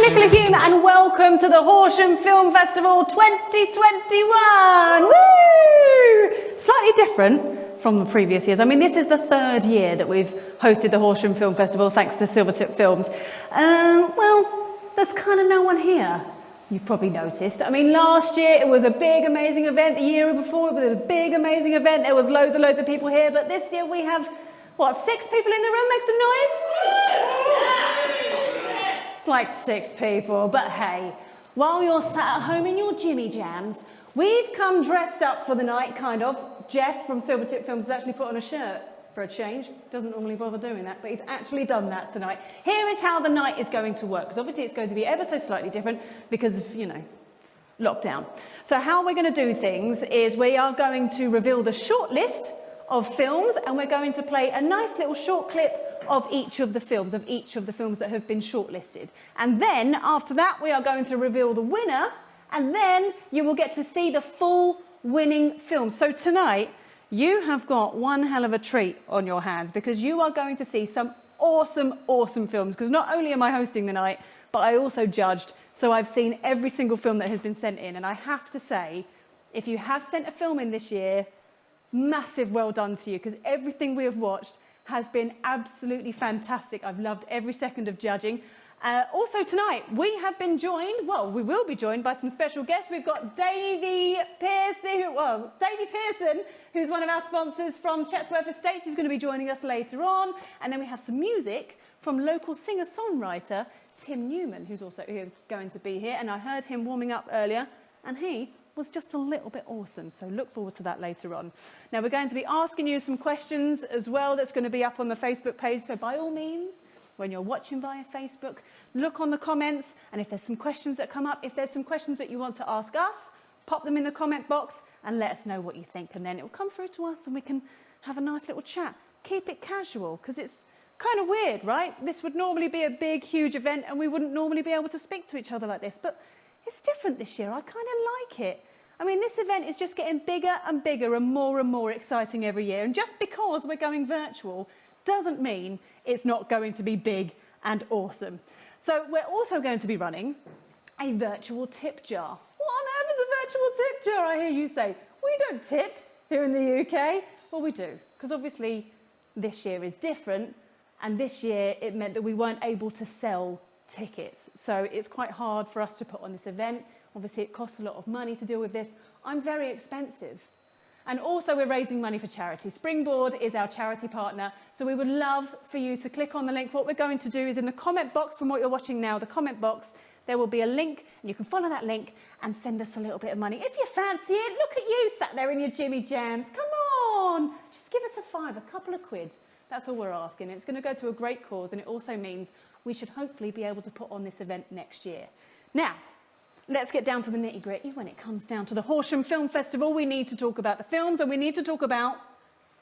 Nicola Hume and welcome to the Horsham Film Festival 2021! Woo! Slightly different from the previous years. I mean, this is the third year that we've hosted the Horsham Film Festival thanks to Silvertip Films. Well, there's kind of no one here. You've probably noticed. I mean, last year it was a big, amazing event. The year before it was a big, amazing event. There was loads and loads of people here. But this year we have, what, 6 people in the room? Make some noise? It's like 6 people. But hey, while you're sat at home in your Jimmy Jams, we've come dressed up for the night, kind of. Geoff from Silvertip Films has actually put on a shirt for a change. Doesn't normally bother doing that, but he's actually done that tonight. Here is how the night is going to work, because obviously it's going to be ever so slightly different because of, you know, lockdown. So how we're going to do things is we are going to reveal the shortlist of films, and we're going to play a nice little short clip of each of the films that have been shortlisted. And then after that, we are going to reveal the winner, and then you will get to see the full winning film. So tonight, you have got one hell of a treat on your hands, because you are going to see some awesome, awesome films. Because not only am I hosting the night, but I also judged. So I've seen every single film that has been sent in. And I have to say, if you have sent a film in this year, massive well done to you, because everything we have watched has been absolutely fantastic. I've loved every second of judging. Also tonight, we have been joined, well, we will be joined by some special guests. We've got Davy Pearson, who's one of our sponsors from Chatsworth Estates, who's going to be joining us later on. And then we have some music from local singer-songwriter Tim Newman, who's also going to be here. And I heard him warming up earlier, and he was just a little bit awesome. So look forward to that later on. Now, we're going to be asking you some questions as well. That's going to be up on the Facebook page. So by all means, when you're watching via Facebook, look on the comments, and if there's some questions that come up, if there's some questions that you want to ask us, pop them in the comment box and let us know what you think, and then it will come through to us and we can have a nice little chat. Keep it casual, because it's kind of weird, right? This would normally be a big, huge event and we wouldn't normally be able to speak to each other like this, but it's different this year. I kind of like it. I mean, this event is just getting bigger and bigger and more exciting every year, and just because we're going virtual doesn't mean it's not going to be big and awesome. So we're also going to be running a virtual tip jar. What on earth is a virtual tip jar, I hear you say? We don't tip here in the UK. Well, we do, because obviously this year is different, and this year it meant that we weren't able to sell tickets. So it's quite hard for us to put on this event. Obviously it costs a lot of money to deal with this. I'm very expensive. And also we're raising money for charity. Springboard is our charity partner, so we would love for you to click on the link. What we're going to do is in the comment box from what you're watching now, the comment box, there will be a link, and you can follow that link and send us a little bit of money. If you fancy it, look at you sat there in your Jimmy Jams. Come on, just give us a couple of quid. That's all we're asking. It's going to go to a great cause, and it also means we should hopefully be able to put on this event next year. Now, let's get down to the nitty-gritty. When it comes down to the Horsham Film Festival, we need to talk about the films, and we need to talk about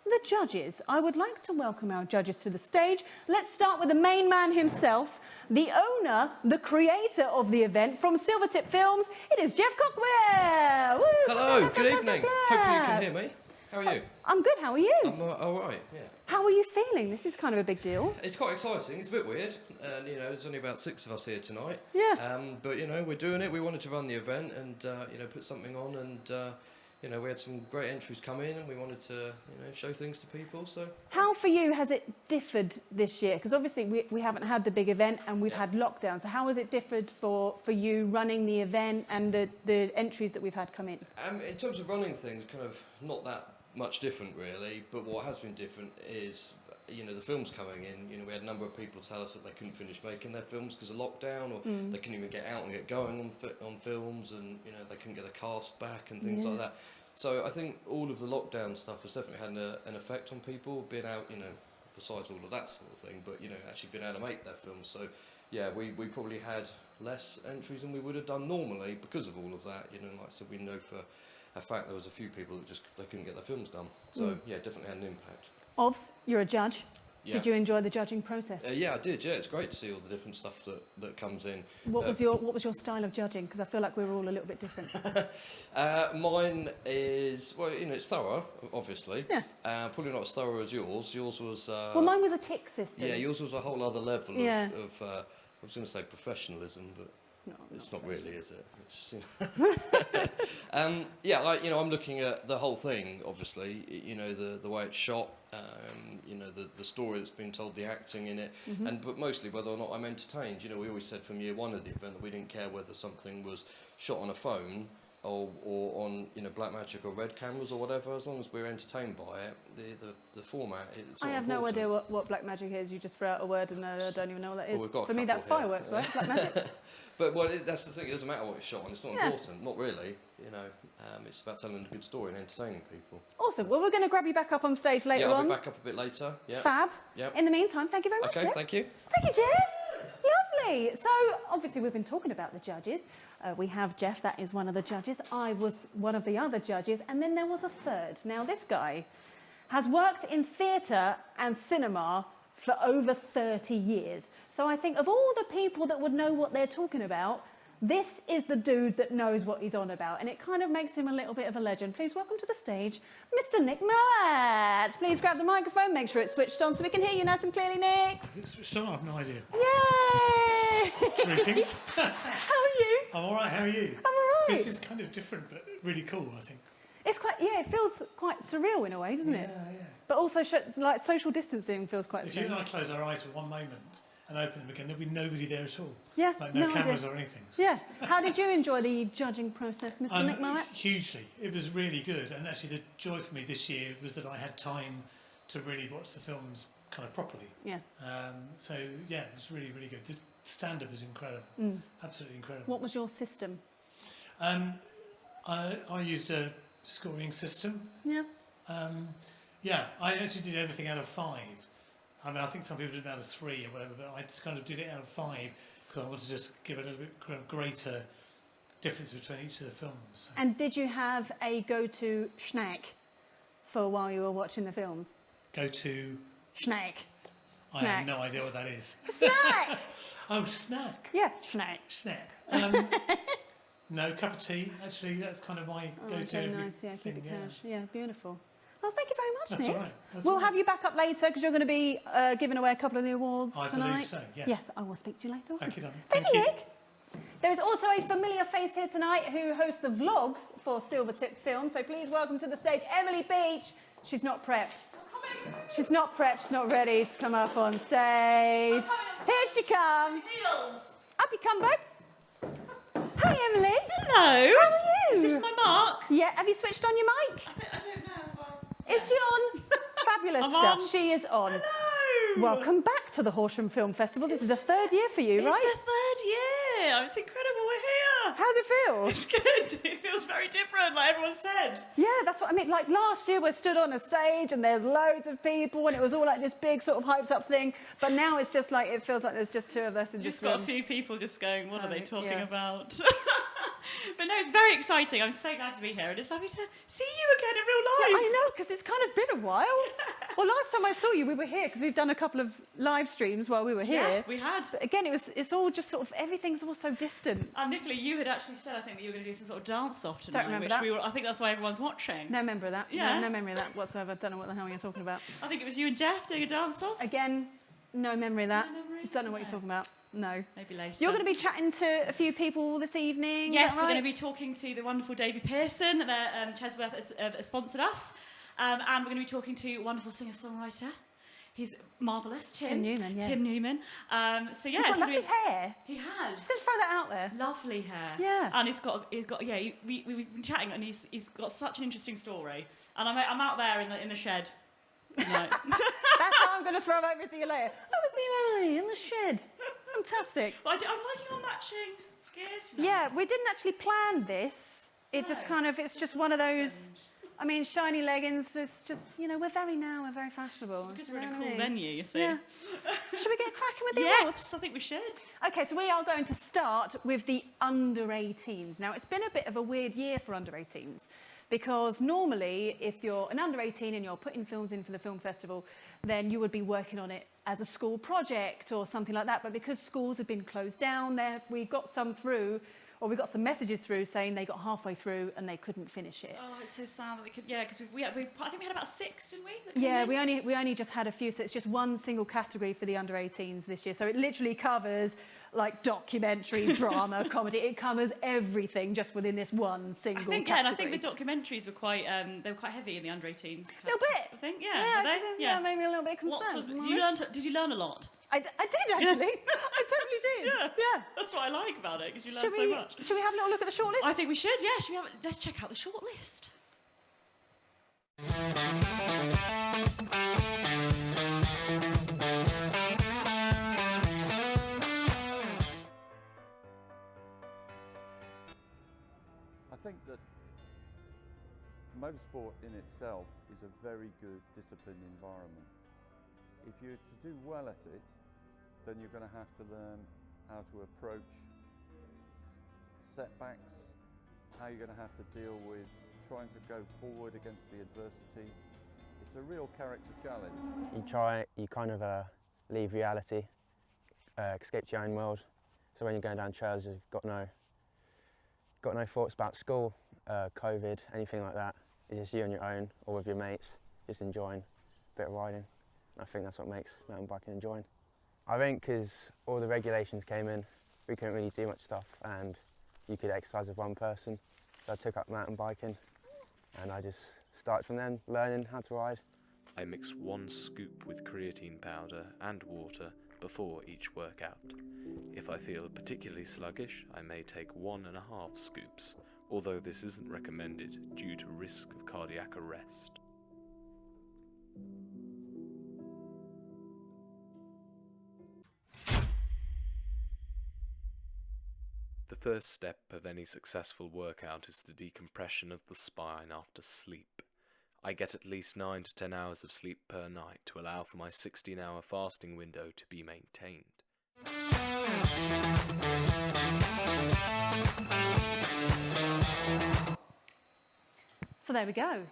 the judges. I would like to welcome our judges to the stage. Let's start with the main man himself, the owner, the creator of the event from Silvertip Films. It is Geoff Cockwell. Woo! Hello, good evening. Hopefully you can hear me. How are you? I'm good, how are you? I'm all right, yeah. How are you feeling? This is kind of a big deal. It's quite exciting. It's a bit weird. And, you know, there's only about 6 of us here tonight. Yeah. But, you know, we're doing it. We wanted to run the event and, you know, put something on. And, you know, we had some great entries come in and we wanted to, you know, show things to people. So how for you has it differed this year? Because obviously we haven't had the big event and we've had lockdown. So how has it differed for you running the event and the entries that we've had come in? In terms of running things, kind of not that much different really, but what has been different is, you know, the films coming in. You know, we had a number of people tell us that they couldn't finish making their films because of lockdown, or they couldn't even get out and get going on films, and, you know, they couldn't get the cast back and things like that. So I think all of the lockdown stuff has definitely had an effect on people being out, you know, besides all of that sort of thing, but, you know, actually being able to make their films. So yeah, we probably had less entries than we would have done normally because of all of that. You know, like I said, we know for a fact there was a few people that they couldn't get their films done. So yeah, definitely had an impact. Ovs, you're a judge. Yeah. Did you enjoy the judging process? Yeah, I did. Yeah, it's great to see all the different stuff that comes in. What was your style of judging? Because I feel like we were all a little bit different. Mine is, well, you know, it's thorough, obviously. Yeah. Probably not as thorough as yours. Yours was. Well, mine was a tick system. Yeah, yours was a whole other level was going to say professionalism, but it's not really, is it? It's, yeah, like, you know, I'm looking at the whole thing, obviously, you know, the way it's shot, you know, the story that's been told, the acting in it, but mostly whether or not I'm entertained. You know, we always said from year one of the event that we didn't care whether something was shot on a phone or on, you know, Blackmagic or Red cameras or whatever, as long as we're entertained by it, the format, it's I have important. no idea what Blackmagic is. You just throw out a word and I don't even know what that is. Well, For me, that's fireworks, right? Blackmagic. But well, that's the thing. It doesn't matter what it's shot on. It's not important. Not really. You know, it's about telling a good story and entertaining people. Awesome. Well, we're going to grab you back up on stage later on. Yeah, I'll be back up a bit later. Yeah. Fab. Yeah. In the meantime, thank you very much, Okay, Geoff. thank you. Thank you, Geoff. Lovely. So, obviously, we've been talking about the judges. We have Geoff, that is one of the judges. I was one of the other judges, and then there was a third. Now, this guy has worked in theatre and cinema for over 30 years. So I think of all the people that would know what they're talking about, this is the dude that knows what he's on about, and it kind of makes him a little bit of a legend. Please welcome to the stage, Mr. Nick Mowat. Please grab the microphone, make sure it's switched on so we can hear you nice and clearly, Nick. Is it switched on? I have no idea. Yay! Greetings. How are you? I'm all right, how are you? I'm all right. This is kind of different, but really cool, I think. It's quite, yeah, it feels quite surreal in a way, doesn't it? Yeah. But also, like, social distancing feels quite If you and strange. I close our eyes for one moment and open them again, there'll be nobody there at all. Yeah, Like no cameras idea. or anything. So. Yeah. How did you enjoy the judging process, Mr. Nick Mowat? Hugely. It was really good. And actually the joy for me this year was that I had time to really watch the films kind of properly. Yeah. So, yeah, it was really, really good. The stand-up was incredible. Absolutely incredible. What was your system? I used a scoring system. Yeah. Yeah, I actually did everything out of 5. I mean, I think some people did it out of 3 or whatever, but I just kind of did it out of 5 because I wanted to just give it a little bit kind of greater difference between each of the films. So. And did you have a go-to snack for while you were watching the films? Go-to... Snack. I have no idea what that is. Snack! Oh, snack. Yeah, snack. Snack. No, cup of tea. Actually, that's kind of my go-to. Okay, nice. Yeah, keep it cash. Yeah, beautiful. Well, thank you very much, That's Nick. all right. We'll have you back up later because you're going to be giving away a couple of the awards I tonight. believe so, yeah. Yes, I will speak to you later on. Thank you, darling. Thank you, Nick. There is also a familiar face here tonight who hosts the vlogs for Silvertip Film. So please welcome to the stage Emily Beach. She's not prepped. She's not prepped. She's not ready to come up on stage. Here she comes. Heels. Up you come, babes. Hi, Emily. Hello. How are you? Is this my mark? Yeah. Have you switched on your mic? I don't know. Is she on? Fabulous I'm stuff. on. She is on. Hello. Welcome back to the Horsham Film Festival. This is the 3rd year for you, It's right? the 3rd year. It's incredible. We're here. How's it feel? It's good. It feels very different, like everyone said. Yeah, that's what I mean. Like last year, we stood on a stage and there's loads of people and it was all like this big sort of hyped up thing. But now it's just like, it feels like there's just 2 of us in Just this got room. a few people just going, what are they talking yeah. about? But no, it's very exciting. I'm so glad to be here, and it's lovely to see you again in real life. Yeah, I know, because it's kind of been a while. Well, last time I saw you, we were here because we've done a couple of live streams while we were here. Yeah, we had. But again, it's all just sort of, everything's all so distant. And Nicola, you had actually said, I think, that you were going to do some sort of dance off tonight. remember which that. we were, I think that's why everyone's watching. No memory of that. Yeah. No memory of that whatsoever. Don't know what the hell you're talking about. I think it was you and Geoff doing a dance off. Again, no memory of that. No memory? Don't know what you're No. talking about. No. Maybe later. You're going to be chatting to a few people this evening. Yes, is that we're right? going to be talking to the wonderful David Pearson. Chesworth has sponsored us. And we're going to be talking to a wonderful singer-songwriter. He's marvellous, Tim Newman, yeah. Tim Newman. So yeah, He's got it's gonna lovely be- hair. He has. Just going to throw that out there. Lovely hair. Yeah. And he's got yeah. We've been chatting, and he's got such an interesting story. And I'm out there in the shed. No. That's how I'm going to throw over to you later. Look at the Emily in the shed. Fantastic. But I'm liking our matching gear tonight. Yeah, we didn't actually plan this. It just No. kind of, it's just one of those, I mean, shiny leggings, it's just, you know, we're very fashionable. Because you we're in know a what I cool mean? venue, you see. Yeah. Should we get cracking with the awards? Yes, I think we should. Okay, so we are going to start with the under-18s. Now, it's been a bit of a weird year for under-18s because normally if you're an under-18 and you're putting films in for the film festival, then you would be working on it as a school project or something like that. But because schools have been closed down, we got some through or we got some messages through saying they got halfway through and they couldn't finish it. Oh, it's so sad that they could. Yeah, because I think we had about 6, didn't we? that came Yeah, in? we only just had a few, so it's just one single category for the under 18s this year. So it literally covers like documentary, drama, comedy. It covers everything just within this one single category. And I think the documentaries were quite they were quite heavy in the under 18s. A little bit. I think, Yeah, were they? yeah, made me a little bit concerned. Did you learn a lot? I did actually. I totally did. Yeah. That's what I like about it, because you learn Should so much. Should we have a little look at the shortlist? I think we should, yeah. Let's check out the shortlist. I think that motorsport in itself is a very good disciplined environment. If you're to do well at it, then you're going to have to learn how to approach setbacks, how you're going to have to deal with trying to go forward against the adversity. It's a real character challenge. You kind of leave reality, escape to your own world. So when you're going down trails, you've got no thoughts about school, COVID, anything like that. It's just you on your own or with your mates, just enjoying a bit of riding. I think that's what makes mountain biking enjoying. I think because all the regulations came in, we couldn't really do much stuff, and you could exercise with one person. So I took up mountain biking, and I just started from then, learning how to ride. I mix 1 scoop with creatine powder and water before each workout. If I feel particularly sluggish, I may take 1.5 scoops, although this isn't recommended due to risk of cardiac arrest. The first step of any successful workout is the decompression of the spine after sleep. I get at least 9 to 10 hours of sleep per night to allow for my 16-hour fasting window to be maintained. So there we go.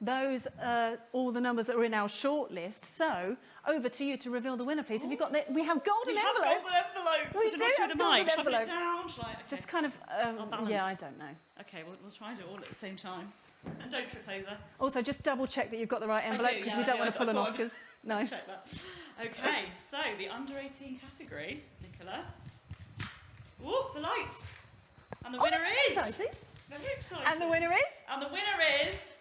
Those are all the numbers that were in our shortlist. So over to you to reveal the winner, please. Have you got the? We have golden We have envelopes. golden envelopes. We So do not through have the golden mic. Shall I put it envelopes. down? Shall I? Okay. Just kind of. balance. Yeah, I don't know. Okay, we'll try and do it all at the same time. And don't trip over. Also, just double check that you've got the right envelope because we I don't do. want to pull I an thought Oscars. Nice. Check that. Okay, so the under 18 category, Nicola. Ooh, the lights. And the winner this is. exciting. It's very exciting. And the winner is. And the winner is.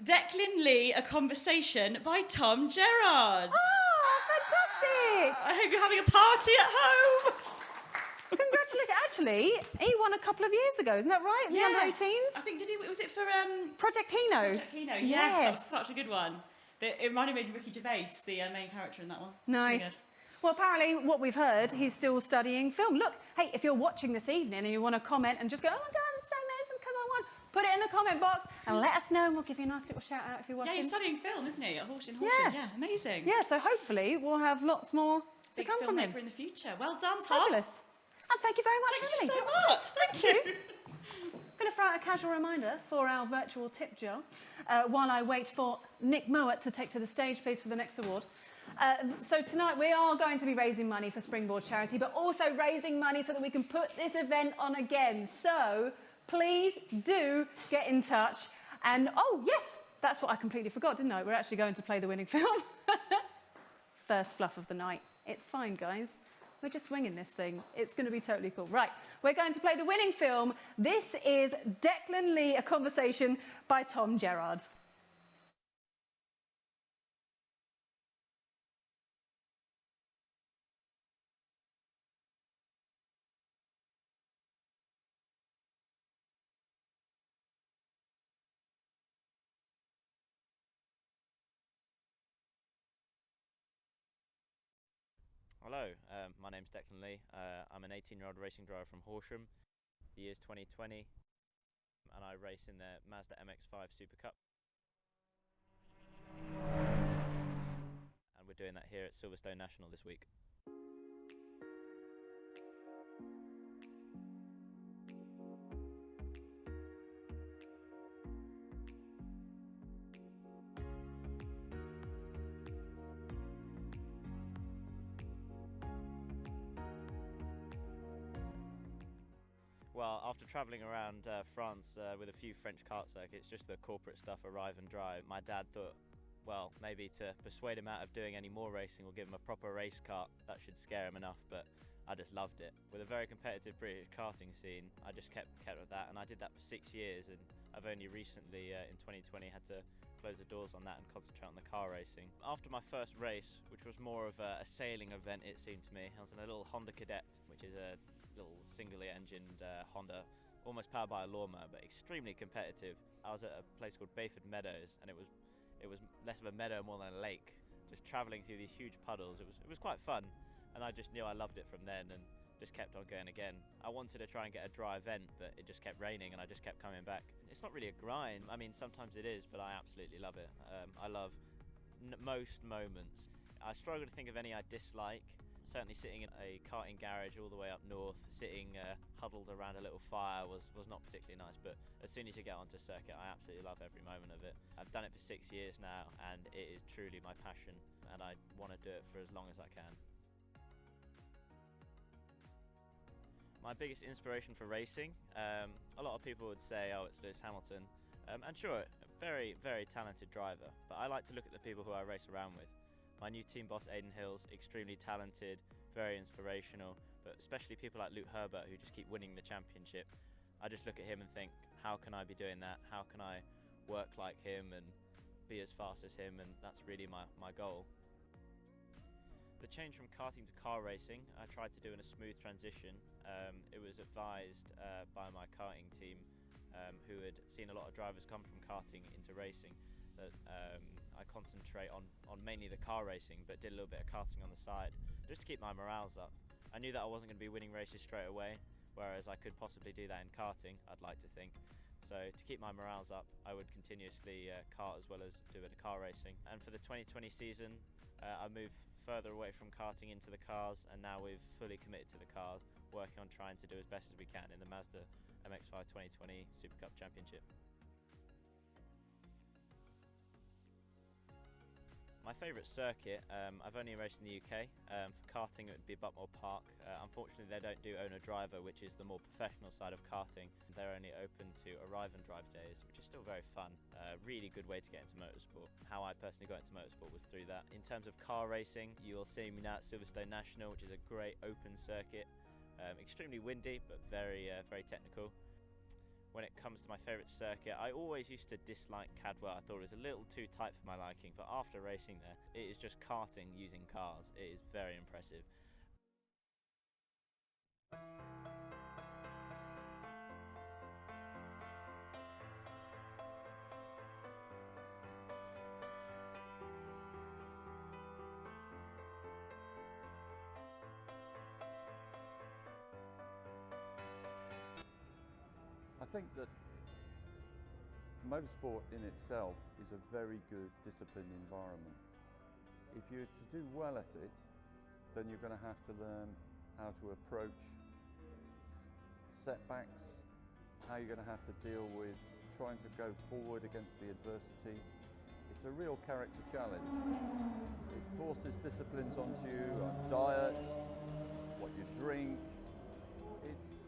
Declan Lee, A Conversation by Tom Gerard. Oh, fantastic! I hope you're having a party at home. Congratulations. Actually, he won a couple of years ago, isn't that right? The under 18s? I think, was it for Project Hino. Project Hino? Yes, that was such a good one. It reminded me of Ricky Gervais, the main character in that one. Nice. Really good. Well, apparently, what we've heard, he's still studying film. Look, hey, if you're watching this evening and you want to comment and just go, oh my God, I'm so amazing because I won, put it in the comment box and let us know and we'll give you a nice little shout out if you're watching. Yeah, he's studying film, isn't he? At Horsham. Yeah. Amazing. Yeah, so hopefully we'll have lots more to Big come from him. filmmaker in the future. Well done, Tom. Fabulous. And thank you very much, Thank you Emily. so much. Thank you. I'm going to throw out a casual reminder for our virtual tip jar while I wait for Nick Mowat to take to the stage, please, for the next award. So tonight we are going to be raising money for Springboard Charity, but also raising money so that we can put this event on again. So please do get in touch. And, oh, yes, that's what I completely forgot, didn't I? We're actually going to play the winning film. First fluff of the night. It's fine, guys. We're just winging this thing. It's going to be totally cool. Right, we're going to play the winning film. This is Declan Lee, A Conversation by Tom Gerard. Hello, my name's Declan Lee. I'm an 18-year-old racing driver from Horsham. The year's 2020, and I race in the Mazda MX-5 Super Cup. And we're doing that here at Silverstone National this week. Well, after travelling around France with a few French kart circuits, just the corporate stuff, arrive and drive, my dad thought, well, maybe to persuade him out of doing any more racing or give him a proper race kart, that should scare him enough, but I just loved it. With a very competitive British karting scene, I just kept with that, and I did that for 6 years, and I've only recently, in 2020, had to close the doors on that and concentrate on the car racing. After my first race, which was more of a sailing event, it seemed to me, I was in a little Honda Cadet, which is a little singly engined Honda, almost powered by a lawnmower, but extremely competitive. I was at a place called Bayford Meadows, and it was less of a meadow, more than a lake, just travelling through these huge puddles. It was quite fun, and I just knew I loved it from then, and just kept on going again. I wanted to try and get a dry event, but it just kept raining, and I just kept coming back. It's not really a grind. I mean, sometimes it is, but I absolutely love it. I love most moments. I struggle to think of any I dislike. Certainly sitting in a karting garage all the way up north, sitting huddled around a little fire was not particularly nice, but as soon as you get onto circuit, I absolutely love every moment of it. I've done it for 6 years now, and it is truly my passion, and I want to do it for as long as I can. My biggest inspiration for racing, a lot of people would say, oh, it's Lewis Hamilton, and sure, a very, very talented driver, but I like to look at the people who I race around with. My new team boss, Aidan Hills, extremely talented, very inspirational, but especially people like Luke Herbert who just keep winning the championship. I just look at him and think, how can I be doing that? How can I work like him and be as fast as him? And that's really my goal. The change from karting to car racing, I tried to do in a smooth transition. It was advised by my karting team who had seen a lot of drivers come from karting into racing, that I concentrate on mainly the car racing, but did a little bit of karting on the side, just to keep my morals up. I knew that I wasn't going to be winning races straight away, whereas I could possibly do that in karting, I'd like to think. So to keep my morals up, I would continuously kart as well as do a bit of car racing. And for the 2020 season, I moved further away from karting into the cars, and now we've fully committed to the cars, working on trying to do as best as we can in the Mazda MX-5 2020 Super Cup Championship. My favourite circuit, I've only raced in the UK. For karting it would be Buckmore Park. Unfortunately they don't do owner-driver, which is the more professional side of karting. They're only open to arrive and drive days, which is still very fun. Really good way to get into motorsport. How I personally got into motorsport was through that. In terms of car racing, you'll see me now at Silverstone National, which is a great open circuit. Extremely windy, but very technical. When it comes to my favourite circuit, I always used to dislike Cadwell. I thought it was a little too tight for my liking, but after racing there, it is just karting using cars. It is very impressive. I think that motorsport in itself is a very good disciplined environment. If you're to do well at it, then you're going to have to learn how to approach setbacks, how you're going to have to deal with trying to go forward against the adversity. It's a real character challenge. It forces disciplines onto you on diet, what you drink. It's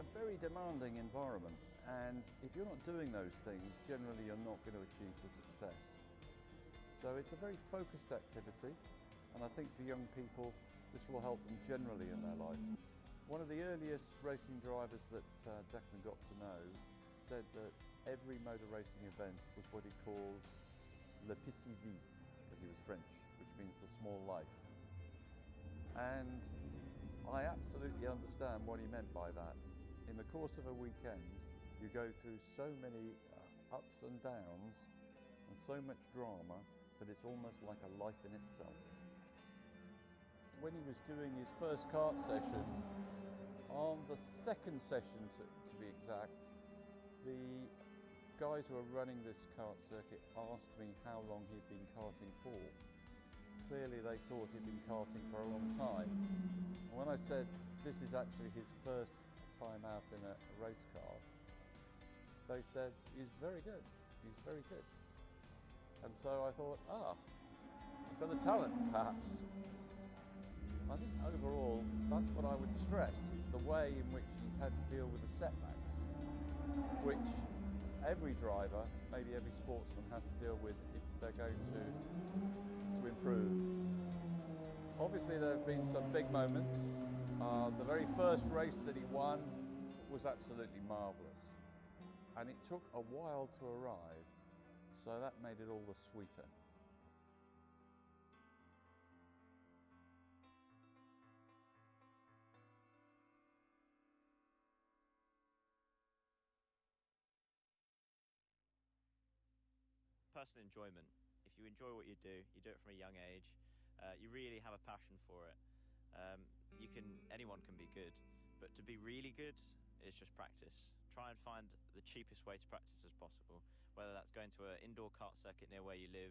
a very demanding environment, and if you're not doing those things, generally you're not going to achieve the success. So it's a very focused activity, and I think for young people this will help them generally in their life. One of the earliest racing drivers that Declan got to know said that every motor racing event was what he called le petit vie, because he was French, which means the small life. And I absolutely understand what he meant by that. In the course of a weekend, you go through so many ups and downs and so much drama that it's almost like a life in itself. When he was doing his first kart session, on the second session to be exact, the guys who are running this kart circuit asked me how long he'd been karting for. Clearly they thought he'd been karting for a long time. And when I said this is actually his first time out in a race car, they said he's very good, he's very good. And so I thought, I've got a talent perhaps. I think overall, that's what I would stress, is the way in which he's had to deal with the setbacks, which every driver, maybe every sportsman, has to deal with if they're going to improve. Obviously there have been some big moments. The very first race that he won was absolutely marvellous, and it took a while to arrive, so that made it all the sweeter. Personal enjoyment. If you enjoy what you do it from a young age, you really have a passion for it. Anyone can be good, but to be really good is just practice. Try and find the cheapest way to practice as possible, whether that's going to an indoor kart circuit near where you live,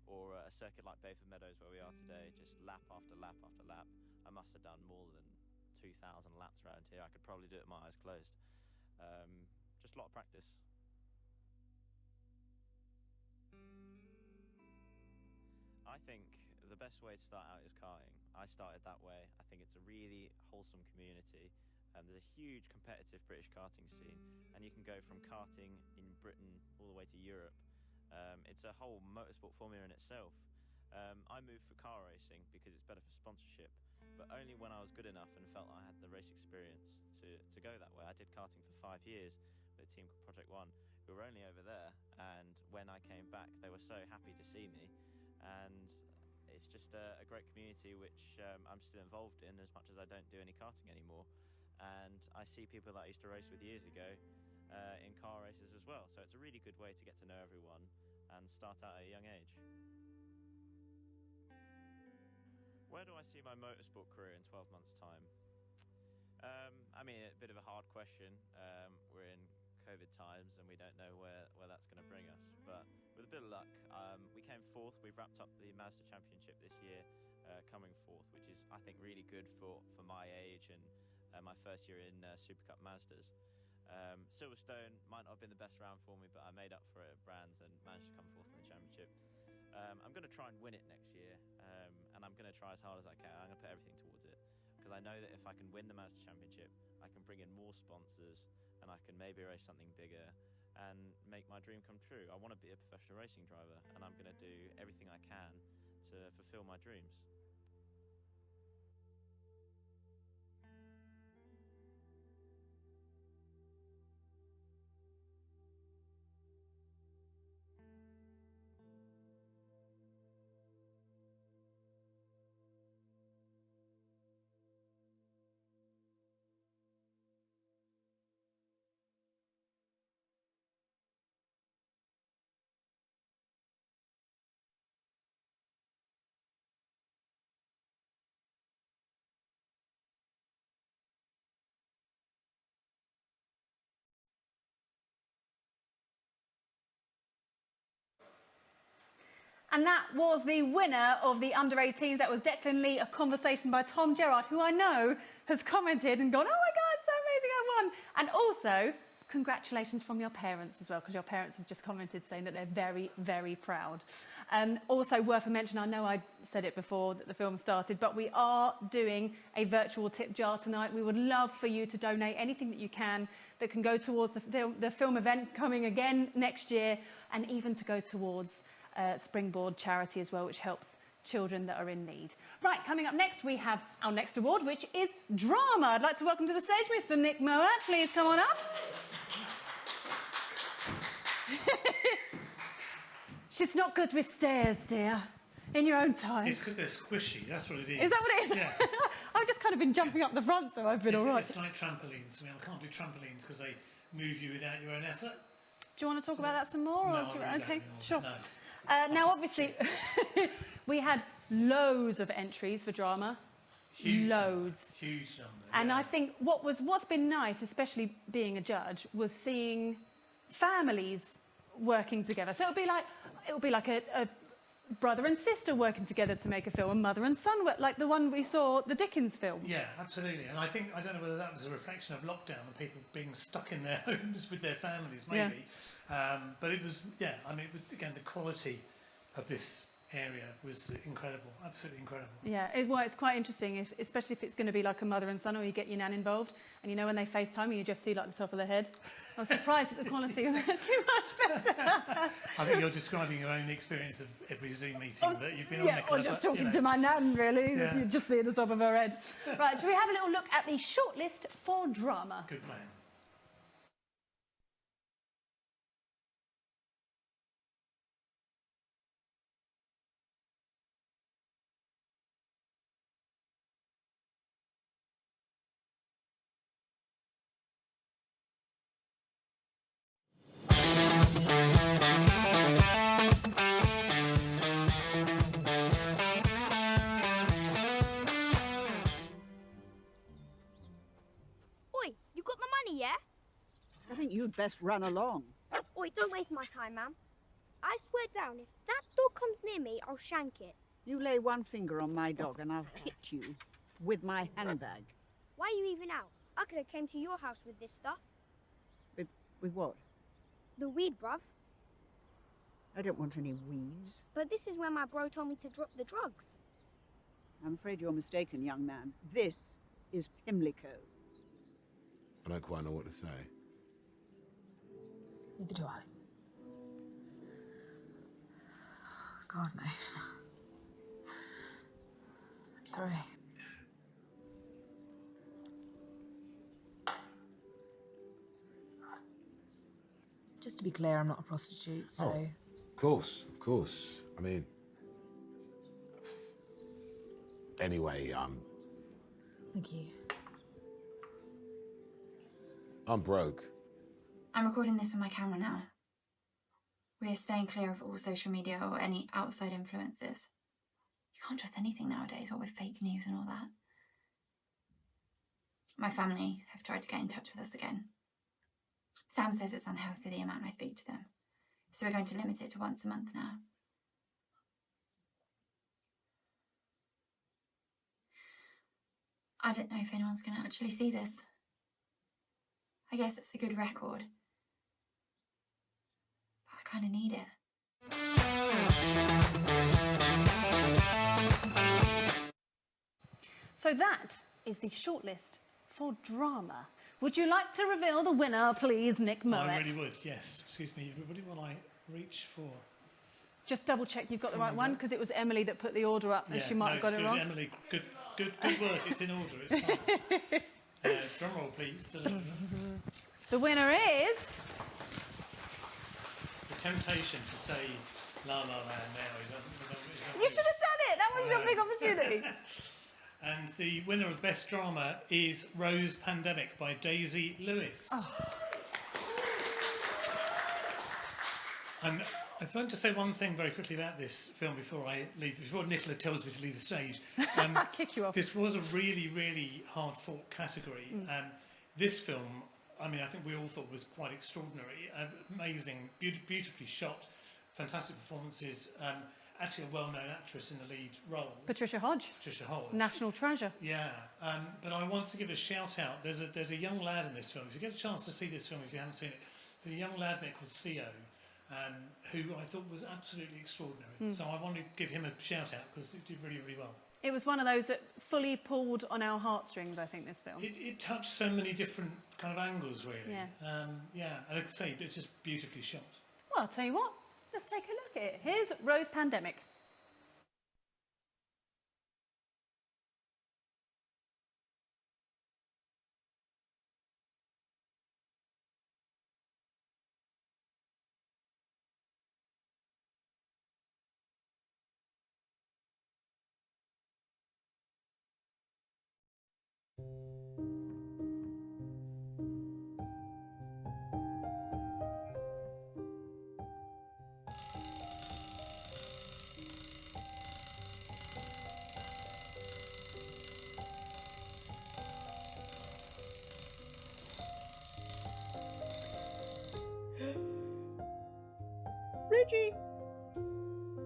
or a circuit like Bayford Meadows where we are today, just lap after lap after lap. I must have done more than 2,000 laps around here. I could probably do it with my eyes closed. Just a lot of practice. I think the best way to start out is karting. I started that way. I think it's a really wholesome community. There's a huge competitive British karting scene, and you can go from karting in Britain all the way to Europe. It's a whole motorsport formula in itself. I moved for car racing because it's better for sponsorship, but only when I was good enough and felt I had the race experience to go that way. I did karting for 5 years with a team called Project One, who were only over there, and when I came back they were so happy to see me, and it's just a great community which I'm still involved in, as much as I don't do any karting anymore. And I see people that I used to race with years ago in car races as well, so it's a really good way to get to know everyone and start out at a young age. Where do I see my motorsport career in 12 months' time? I mean, a bit of a hard question. We're in COVID times and we don't know where that's going to bring us, but with a bit of luck, we came fourth. We've wrapped up the Mazda Championship this year, coming fourth, which is, I think, really good for my age and my first year in Super Cup Mazdas. Silverstone might not have been the best round for me, but I made up for it at Brands and managed to come fourth in the championship. I'm going to try and win it next year, and I'm going to try as hard as I can. I'm going to put everything towards it, because I know that if I can win the Mazda Championship, I can bring in more sponsors, and I can maybe race something bigger and make my dream come true. I want to be a professional racing driver, and I'm going to do everything I can to fulfill my dreams. And that was the winner of the under-18s. That was Declan Lee, a conversation by Tom Gerrard, who I know has commented and gone, oh my God, so amazing, I won. And also, congratulations from your parents as well, because your parents have just commented saying that they're very, very proud. Also worth a mention, I know I said it before that the film started, but we are doing a virtual tip jar tonight. We would love for you to donate anything that you can that can go towards the film event coming again next year, and even to go towards Springboard charity as well, which helps children that are in need. Right, coming up next, we have our next award, which is drama. I'd like to welcome to the stage Mr. Nick Mowat. Please come on up. She's not good with stairs, dear. In your own time. It's because they're squishy, that's what it is. Is that what it is? Yeah. I've just kind of been jumping up the front, so I've been all right. It's like trampolines. I mean, I can't do trampolines because they move you without your own effort. Do you want to talk about that some more? No, okay, no, sure. No. Now, obviously, we had loads of entries for drama. Huge loads. Number, huge number. And yeah. I think what's been nice, especially being a judge, was seeing families working together. So it would be like a brother and sister working together to make a film, and mother and son, like the one we saw, the Dickens film. Yeah, absolutely. And I don't know whether that was a reflection of lockdown and people being stuck in their homes with their families, maybe. Yeah. But it was, yeah, I mean, again, the quality of this area was incredible, absolutely incredible. Yeah, it's quite interesting, especially if it's going to be like a mother and son, or you get your nan involved, and you know when they FaceTime and you just see like the top of their head. I was surprised that the quality was actually much better. I think you're describing your own experience of every Zoom meeting that you've been on, Yeah, Nicola. or just but, you talking know. to my nan, really. Yeah. You just see the top of her head. Right, shall we have a little look at the shortlist for drama? Good plan. Oi, you got the money, yeah? I think you'd best run along. Oi, don't waste my time, ma'am. I swear down, if that dog comes near me, I'll shank it. You lay one finger on my dog and I'll hit you with my handbag. Why are you even out? I could have came to your house with this stuff. With what? The weed, bruv. I don't want any weeds. But this is where my bro told me to drop the drugs. I'm afraid you're mistaken, young man. This is Pimlico. I don't quite know what to say. Neither do I. God, mate. I'm sorry. Just to be clear, I'm not a prostitute, so... Oh, of course. I mean... Anyway, Thank you. I'm broke. I'm recording this with my camera now. We are staying clear of all social media or any outside influences. You can't trust anything nowadays, what with fake news and all that. My family have tried to get in touch with us again. Sam says it's unhealthy the amount I speak to them, so we're going to limit it to once a month now. I don't know if anyone's going to actually see this. I guess it's a good record. But I kind of need it. So that is the shortlist for drama. Would you like to reveal the winner, please, Nick Mowat? I really would, yes. Excuse me, everybody, while I reach for... Just double check you've got the right one, because it was Emily that put the order up and she might have got it wrong. Emily, good work. It's in order, it's fine. Drum roll, please. The winner is... The temptation to say La La Land now is... You should have done it! That was your big opportunity. And the winner of Best Drama is Rose Pandemic by Daisy Lewis. Oh. And I'd like to say one thing very quickly about this film before I leave, before Nicola tells me to leave the stage. Kick you off. This was a really, really hard-fought category. This film, I mean, I think we all thought was quite extraordinary, amazing, beautifully shot, fantastic performances. Actually, a well-known actress in the lead role. Patricia Hodge. National treasure. Yeah, but I want to give a shout-out. There's a young lad in this film. If you get a chance to see this film, if you haven't seen it, there's a young lad there called Theo, who I thought was absolutely extraordinary. So I want to give him a shout-out because he did really, really well. It was one of those that fully pulled on our heartstrings, I think, this film. It touched so many different kind of angles, really. Yeah. And like I say, it's just beautifully shot. Well, I'll tell you what. Let's take a look at it. Here's Rose Pandemic.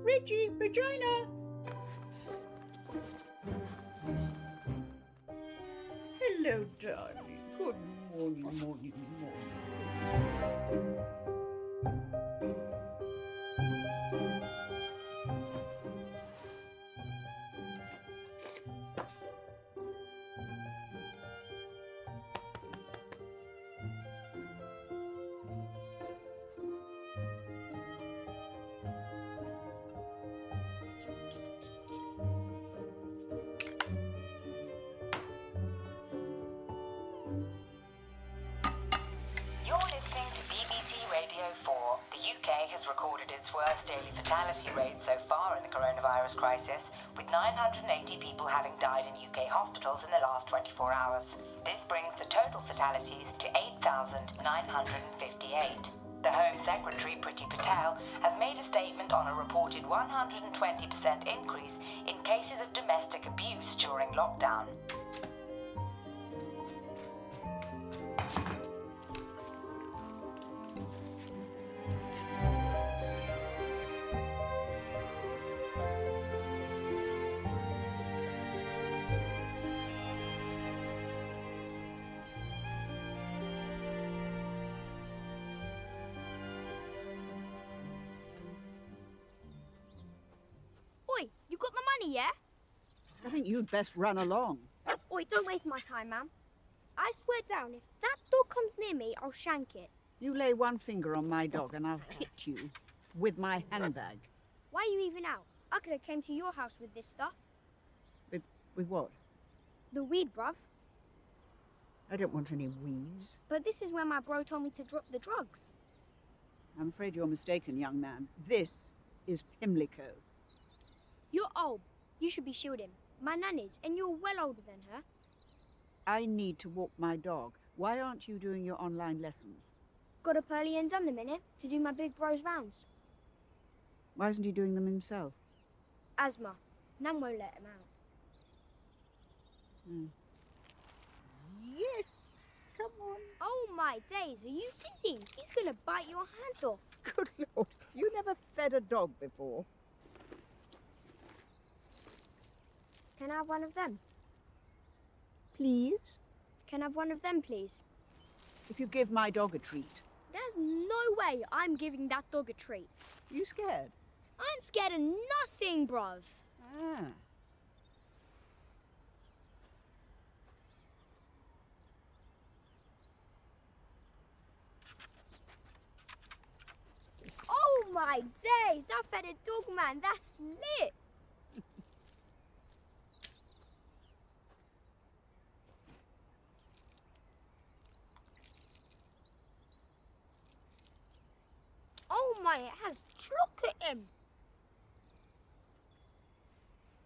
Reggie, Regina! Hello, darling. Good morning. recorded its worst daily fatality rate so far in the coronavirus crisis, with 980 people having died in UK hospitals in the last 24 hours. This brings the total fatalities to 8,958. The Home Secretary, Priti Patel, has made a statement on a reported 120% increase in cases of domestic abuse during lockdown. Oi, you got the money, yeah? I think you'd best run along. Oi, don't waste my time, ma'am. I swear down, if that dog comes near me, I'll shank it. You lay one finger on my dog and I'll hit you with my handbag. Why are you even out? I could have came to your house with this stuff. With what? The weed, bruv. I don't want any weeds. But this is where my bro told me to drop the drugs. I'm afraid you're mistaken, young man. This is Pimlico. You're old. You should be shielding. My nan is, and you're well older than her. I need to walk my dog. Why aren't you doing your online lessons? Got up early and done the minute to do my big bro's rounds. Why isn't he doing them himself? Asthma. Nan won't let him out. Yes. Come on. Oh my days, are you dizzy? He's gonna bite your hand off. Good Lord. You never fed a dog before. Can I have one of them? Please? Can I have one of them, please? If you give my dog a treat. There's no way I'm giving that dog a treat. You scared? I ain't scared of nothing, bruv. Ah. Oh my days, I fed a dog, man. That's lit. Oh my, it has. Look at him.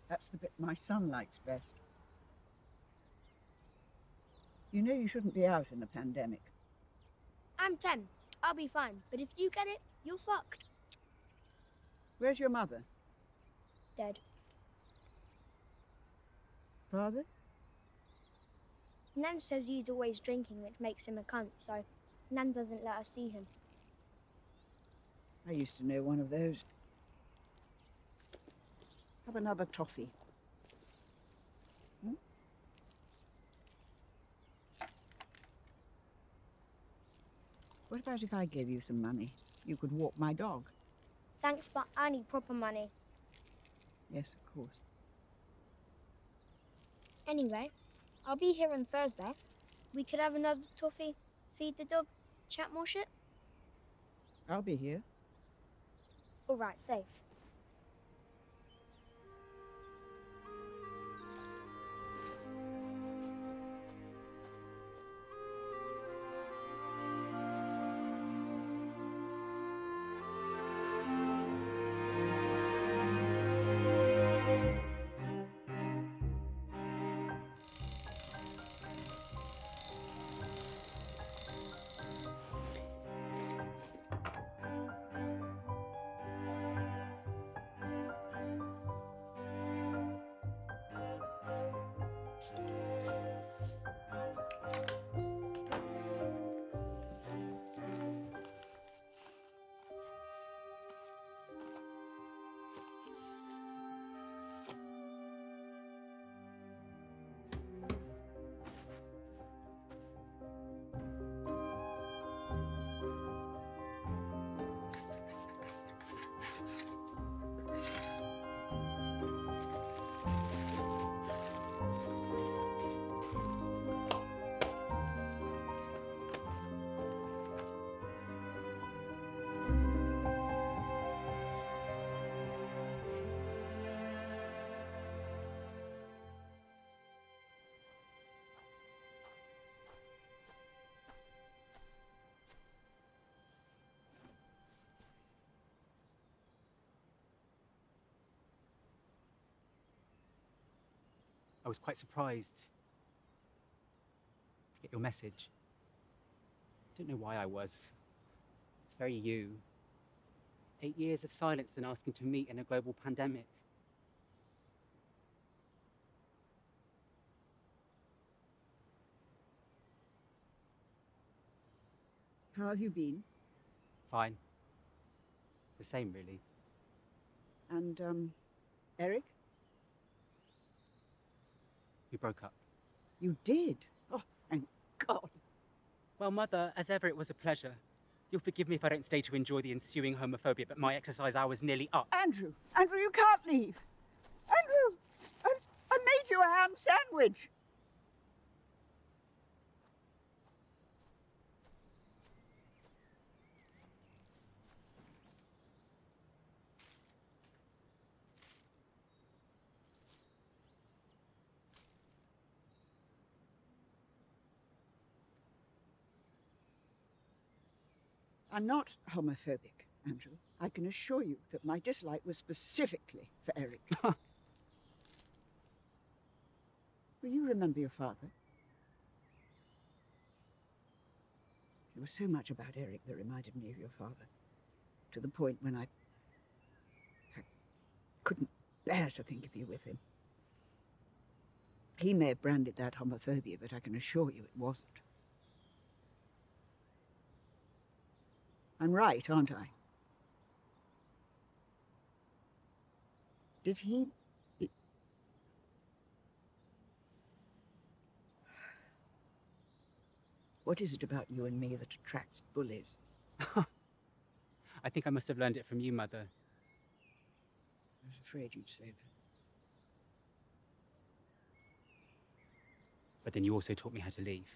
That's the bit my son likes best. You know you shouldn't be out in a pandemic. I'm 10. I'll be fine. But if you get it, you're fucked. Where's your mother? Dead. Father? Nan says he's always drinking, which makes him a cunt, so Nan doesn't let us see him. I used to know one of those. Have another toffee. Hmm? What about if I gave you some money? You could walk my dog. Thanks, but I need proper money. Yes, of course. Anyway, I'll be here on Thursday. We could have another toffee, feed the dog, chat more shit. I'll be here. All right, safe. I was quite surprised to get your message. I don't know why I was. It's very you. 8 years of silence, then asking to meet in a global pandemic. How have you been? Fine. The same, really. And, Eric? We broke up. You did? Oh, thank God. Well, Mother, as ever, it was a pleasure. You'll forgive me if I don't stay to enjoy the ensuing homophobia, but my exercise hour's nearly up. Andrew, you can't leave. Andrew, I made you a ham sandwich. I'm not homophobic, Andrew. I can assure you that my dislike was specifically for Eric. Will you remember your father? There was so much about Eric that reminded me of your father, to the point when I couldn't bear to think of you with him. He may have branded that homophobia, but I can assure you it wasn't. I'm right, aren't I? Did he... What is it about you and me that attracts bullies? I think I must have learned it from you, Mother. I was afraid you'd say that. But then you also taught me how to leave.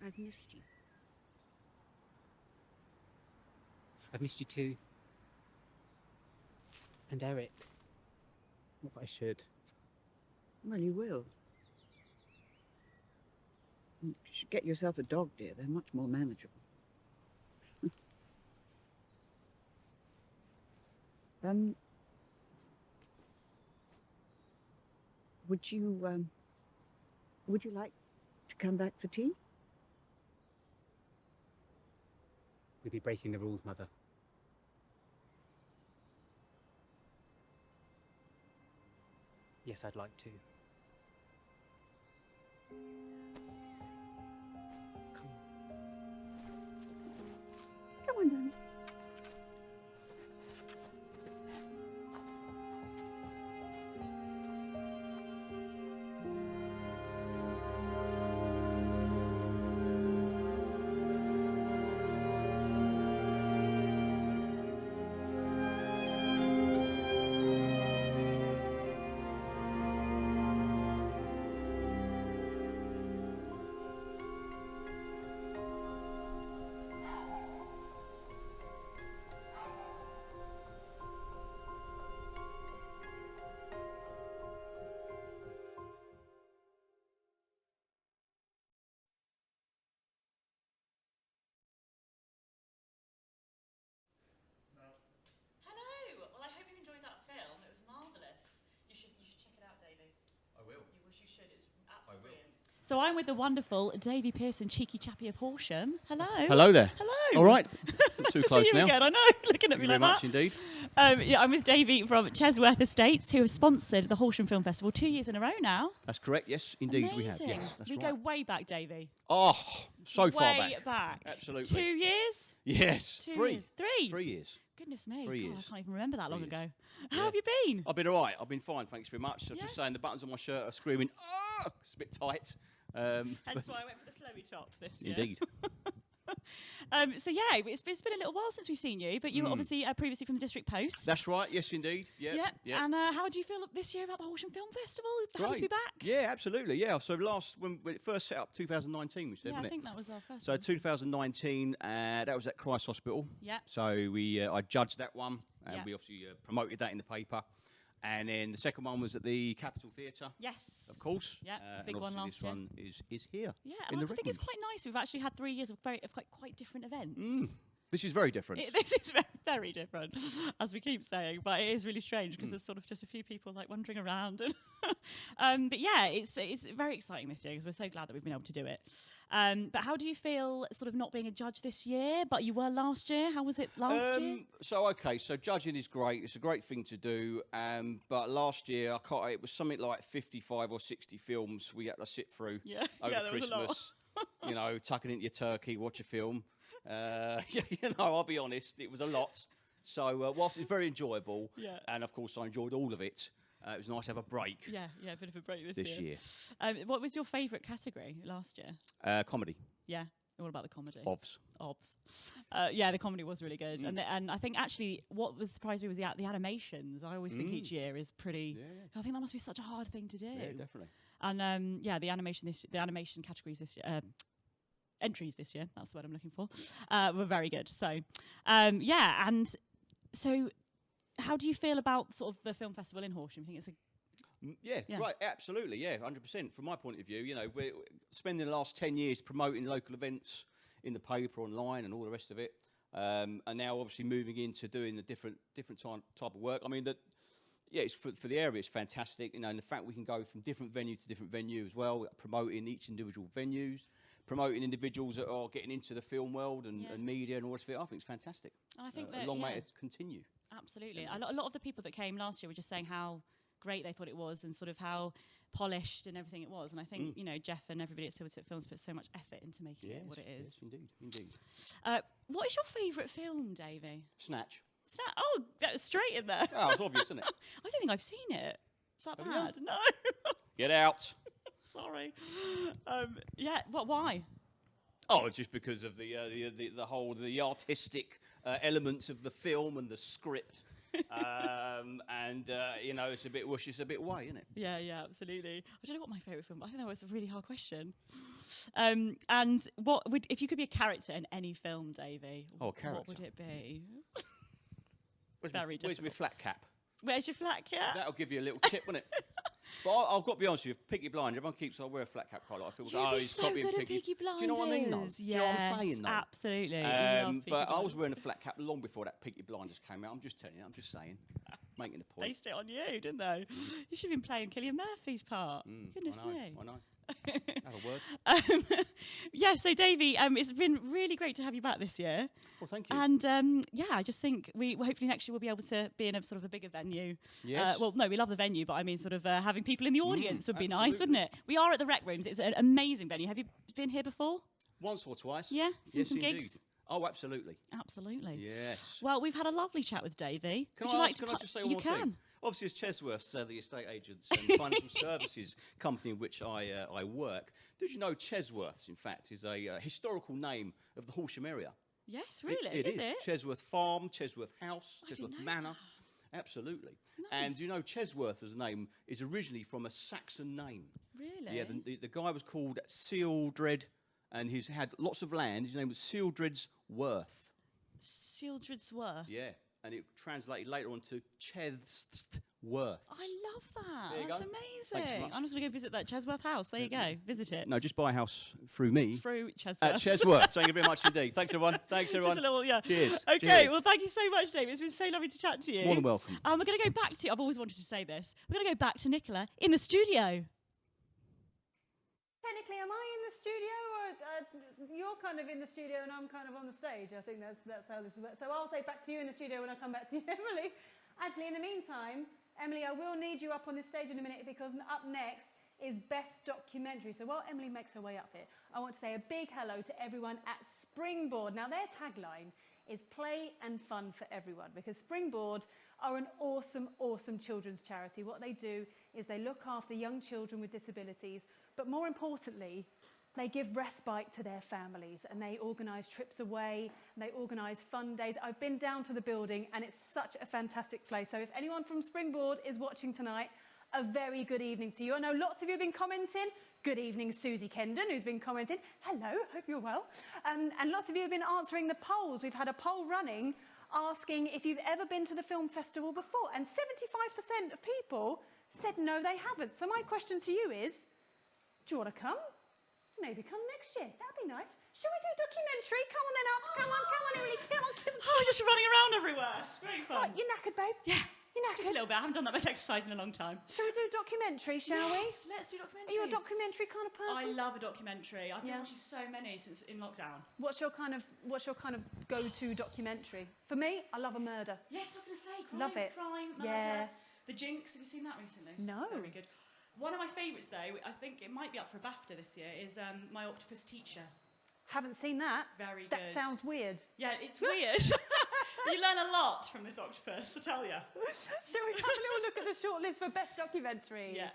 I've missed you. I've missed you too. And Eric. Not that I should. Well, you will. You should get yourself a dog, dear. They're much more manageable. Would you like to come back for tea? We'd be breaking the rules, Mother. Yes, I'd like to. Come on, darling. So I'm with the wonderful Davy Pearson, cheeky chappy of Horsham. Hello. Hello there. Hello. All right. Not Too to close see you now. again. I know, looking at me Very like much that. indeed. Yeah, I'm with Davy from Chesworth Estates, who has sponsored the Horsham Film Festival 2 years in a row now. That's correct. Yes, indeed we have. Amazing. Yes, that's we right. go way back, Davy. Oh, so far back. Way back. Absolutely. 2 years? Yes. 2 3. years. 3? 3 years. Goodness me. 3 God, years. I can't even remember that long 3 ago. years. How have you been? I've been all right. I've been fine. Thanks very much. I'm just saying the buttons on my shirt are screaming. Oh, it's a bit tight. Hence why I went for the flowy top this year. Indeed. So yeah, it's been a little while since we've seen you, but you were obviously previously from the District Post. That's right. Yes, indeed. Yeah. And how do you feel this year about the Horsham Film Festival? Happy to be back? Yeah, absolutely. Yeah. So when it first set up, 2019, we said, Yeah, wasn't I it? think that was our first So one. 2019, that was at Christ Hospital. Yeah. So I judged that one, and we obviously promoted that in the paper. And then the second one was at the Capitol Theatre. Yes. Of course. Yeah, big and one last this one is here. Yeah, in and the I think it's Redmond. quite nice. We've actually had 3 years of quite different events. This is very different. This is very different, as we keep saying, but it is really strange because there's sort of just a few people like wandering around. And but yeah, it's very exciting this year because we're so glad that we've been able to do it. But how do you feel sort of not being a judge this year, but you were last year? How was it last year? So judging is great. It's a great thing to do. But last year, it was something like 55 or 60 films we had to sit through over there was a lot. Christmas. You know, tucking into your turkey, watch a film. You know, I'll be honest, it was a lot. So whilst it's very enjoyable, and of course I enjoyed all of it, it was nice to have a break. Yeah, a bit of a break this year. What was your favourite category last year? Comedy. Yeah, all about the comedy. Obs. Yeah, the comedy was really good, and I think actually what was surprised me was the animations. I always think each year is pretty. I think that must be such a hard thing to do. Yeah, definitely. And the animation categories this year. Entries this year, that's the word I'm looking for, were very good. So, and so how do you feel about sort of the film festival in Horsham? You think it's a right, absolutely, 100%. From my point of view, you know, we're spending the last 10 years promoting local events in the paper, online, and all the rest of it, and now obviously moving into doing the different type of work. I mean, it's for the area, it's fantastic, you know, and the fact we can go from different venue to different venue as well, promoting each individual venues, promoting individuals that are getting into the film world and media and all the rest of it, I think it's fantastic. And I think a long way to continue. Absolutely. A lot of the people that came last year were just saying how great they thought it was and sort of how polished and everything it was. And I think, you know, Geoff and everybody at Silvertip Films put so much effort into making it what it is. Yes, indeed. What is your favourite film, Davey? Snatch. Oh, that was straight in there. Oh, it's obvious, isn't it? I don't think I've seen it. Is that bad? No. Get out. Sorry. Why? Oh, just because of the whole artistic elements of the film and the script, and you know, it's a bit whoosh, it's a bit way, isn't it? Yeah, absolutely. I don't know what my favourite film. I think that was a really hard question. And what would if you could be a character in any film, Davey? Oh, character. What would it be? Where's my flat cap? Where's your flat cap? That'll give you a little tip, won't it? But I've got to be honest with you, Peaky Blinders, everyone keeps, I wear a flat cap quite a lot. People go, he's got to be in Peaky Blinders. Do you know what I mean, though? Do you know what I'm saying, though? Absolutely. But I was wearing a flat cap long before that Peaky Blinders came out. I'm just telling you, I'm just saying. Making the point. Based it on you, didn't they? You should have been playing Cillian Murphy's part. Goodness me. I know. Have a word. So Davey, it's been really great to have you back this year. Well, thank you. And I just think hopefully next year we'll be able to be in a sort of a bigger venue. Yes. Well, no, we love the venue, but I mean sort of having people in the audience would be nice, wouldn't it? We are at the Rec Rooms. It's an amazing venue. Have you been here before? Once or twice. Yeah, seen some indeed. gigs. Oh, absolutely. Absolutely. Yes. Well, we've had a lovely chat with Davey. Can Would I you can I just say you one can. thing? Obviously, as Chesworth's the estate agents and financial services company in which I work, did you know Chesworth's, in fact, is a historical name of the Horsham area? Yes, really? It is. it? Chesworth Farm, Chesworth House, I didn't Chesworth know Manor. that. Absolutely. Nice. And you know Chesworth as a name is originally from a Saxon name. Really? Yeah, the guy was called Sealdred, and he's had lots of land. His name was Sealdred's Worth. Shieldred's Worth. Yeah, and it translated later on to Chesworth. I love that. There you That's go. amazing. Thanks so much. I'm just going to go visit that Chesworth house. There you go. Visit it. No, just buy a house through me. Through Chesworth. At Chesworth. Thank you very much indeed. Thanks, everyone. Thanks, everyone. Just a little, Cheers. Okay, Cheers. well, thank you so much, David. It's been so lovely to chat to you. More than welcome. We're going to go back to, I've always wanted to say this, we're going to go back to Nicola in the studio. Technically, am I in the studio, or you're kind of in the studio and I'm kind of on the stage? I think that's how this works. So I'll say back to you in the studio when I come back to you, Emily. Actually, in the meantime, Emily, I will need you up on this stage in a minute because up next is Best Documentary. So while Emily makes her way up here, I want to say a big hello to everyone at Springboard. Now, their tagline is play and fun for everyone, because Springboard are an awesome, awesome children's charity. What they do is they look after young children with disabilities, but more importantly, they give respite to their families, and they organise trips away, and they organise fun days. I've been down to the building and it's such a fantastic place. So if anyone from Springboard is watching tonight, a very good evening to you. I know lots of you have been commenting. Good evening, Susie Kendon, who's been commenting. Hello, hope you're well. And lots of you have been answering the polls. We've had a poll running asking if you've ever been to the film festival before, and 75% of people said no, they haven't. So my question to you is, do you want to come? Maybe come next year. That'd be nice. Shall we do a documentary? Come on then, come on, Emily, come on. Oh, just running around everywhere. It's great fun. Right, you're knackered, babe? Yeah. You're knackered? Just a little bit. I haven't done that much exercise in a long time. Shall we do a documentary, shall we? Yes, let's do documentaries. Are you a documentary kind of person? I love a documentary. I've been watching so many since in lockdown. What's your kind of go-to documentary? For me, I love a murder. Yes, I was going to say, crime, Love it. crime, murder. Yeah. The Jinx, have you seen that recently? No. Very good. One of my favourites, though, I think it might be up for a BAFTA this year, is My Octopus Teacher. Haven't seen that. Very good. That sounds weird. Yeah, it's weird. You learn a lot from this octopus, I tell you. Shall we have a little look at the shortlist for best documentary? Yeah.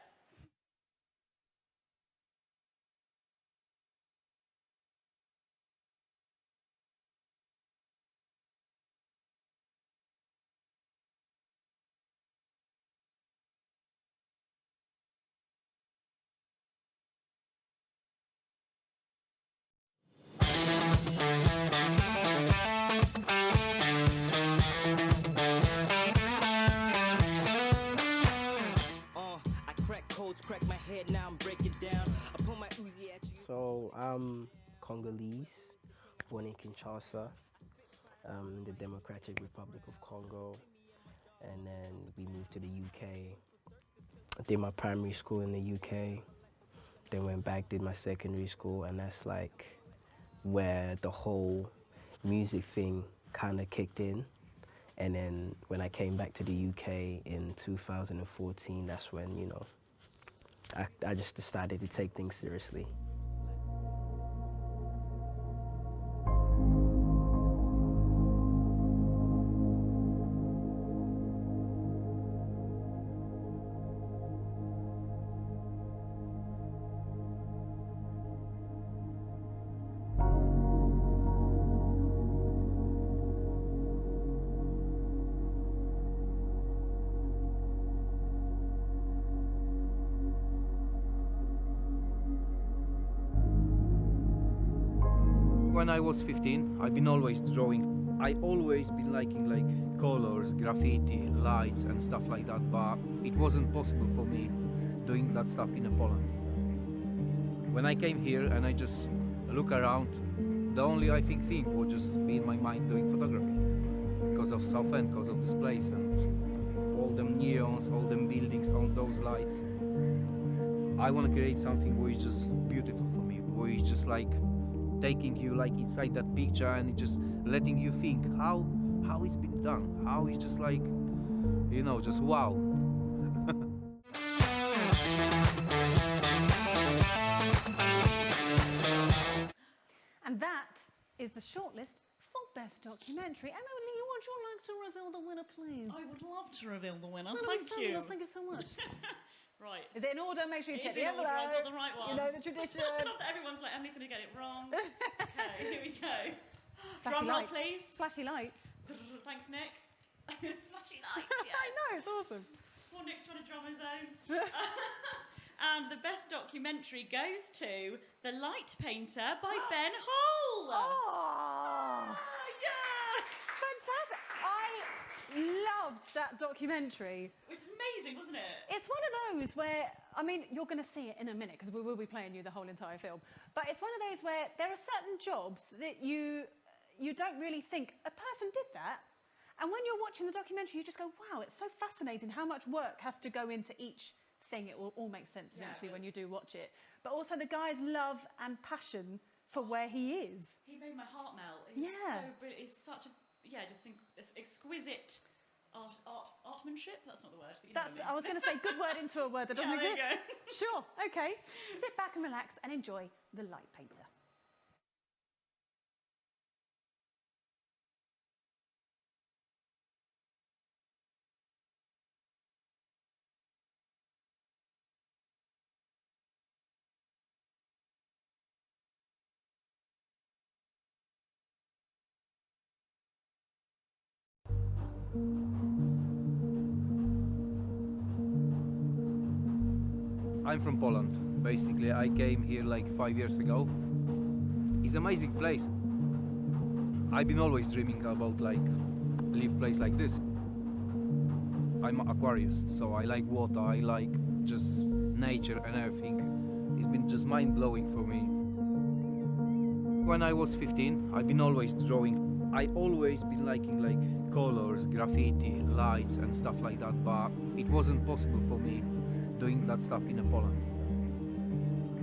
Crack my head, now I'm breaking down. I pull my Uzi at you. So I'm Congolese, born in Kinshasa, in the Democratic Republic of Congo, and then we moved to the UK. I did my primary school in the UK, then went back, did my secondary school, and that's like where the whole music thing kind of kicked in. And then when I came back to the UK in 2014, that's when, you know, I just decided to take things seriously. When I was 15, I've been always drawing. I always been liking like colors, graffiti, lights and stuff like that, but it wasn't possible for me doing that stuff in Poland. When I came here and I just look around, the only I think thing would just be in my mind doing photography because of Southend, because of this place and all them neons, all them buildings, all those lights. I want to create something which is just beautiful for me, which is just like taking you like inside that picture and just letting you think how it's been done, how it's just like, you know, just wow. And that is the shortlist for best documentary. Emily, would you like to reveal the winner, please? I would love to reveal the winner. Oh, Thank you. Fabulous. Thank you so much. Right. Is it in order? Make sure you check the It is in envelope. order. I've got the right one. You know the tradition. I love that everyone's like, Emily's going to get it wrong. Okay, here we go. Flashy Drum roll, lights. please. Flashy lights. Thanks, Nick. Flashy lights, yes. I know, it's awesome. Poor Nick's trying to drum his own. And the best documentary goes to The Light Painter by Ben Hall. Oh, yeah. Fantastic. I loved that documentary. It was amazing, wasn't it? It's one of those where, I mean, you're going to see it in a minute because we will be playing you the whole entire film. But it's one of those where there are certain jobs that you don't really think a person did that. And when you're watching the documentary, you just go, wow, it's so fascinating how much work has to go into each thing. It will all make sense eventually when you do watch it. But also the guy's love and passion for where he is. He made my heart melt. He's so brilliant. He's such a, just exquisite artmanship. That's not the word. But you know what I mean. I was going to say good word into a word that doesn't there exist. you go. Sure, okay. Sit back and relax and enjoy The Light Painter. I'm from Poland. Basically, I came here like 5 years ago. It's an amazing place. I've been always dreaming about like live place like this. I'm Aquarius, so I like water, I like just nature and everything. It's been just mind-blowing for me. When I was 15, I've been always drawing. I always been liking like colors, graffiti, lights and stuff like that, but it wasn't possible for me doing that stuff in Poland.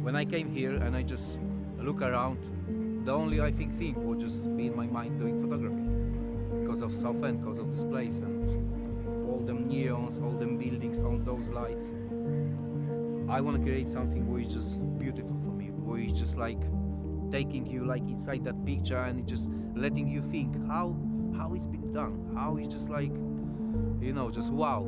When I came here and I just look around, the only I think thing would just be in my mind doing photography because of Southend, because of this place and all them neons, all them buildings, all those lights. I want to create something which is just beautiful for me, which is just like taking you like inside that picture and just letting you think how it's been done, how it's just like, you know, just wow.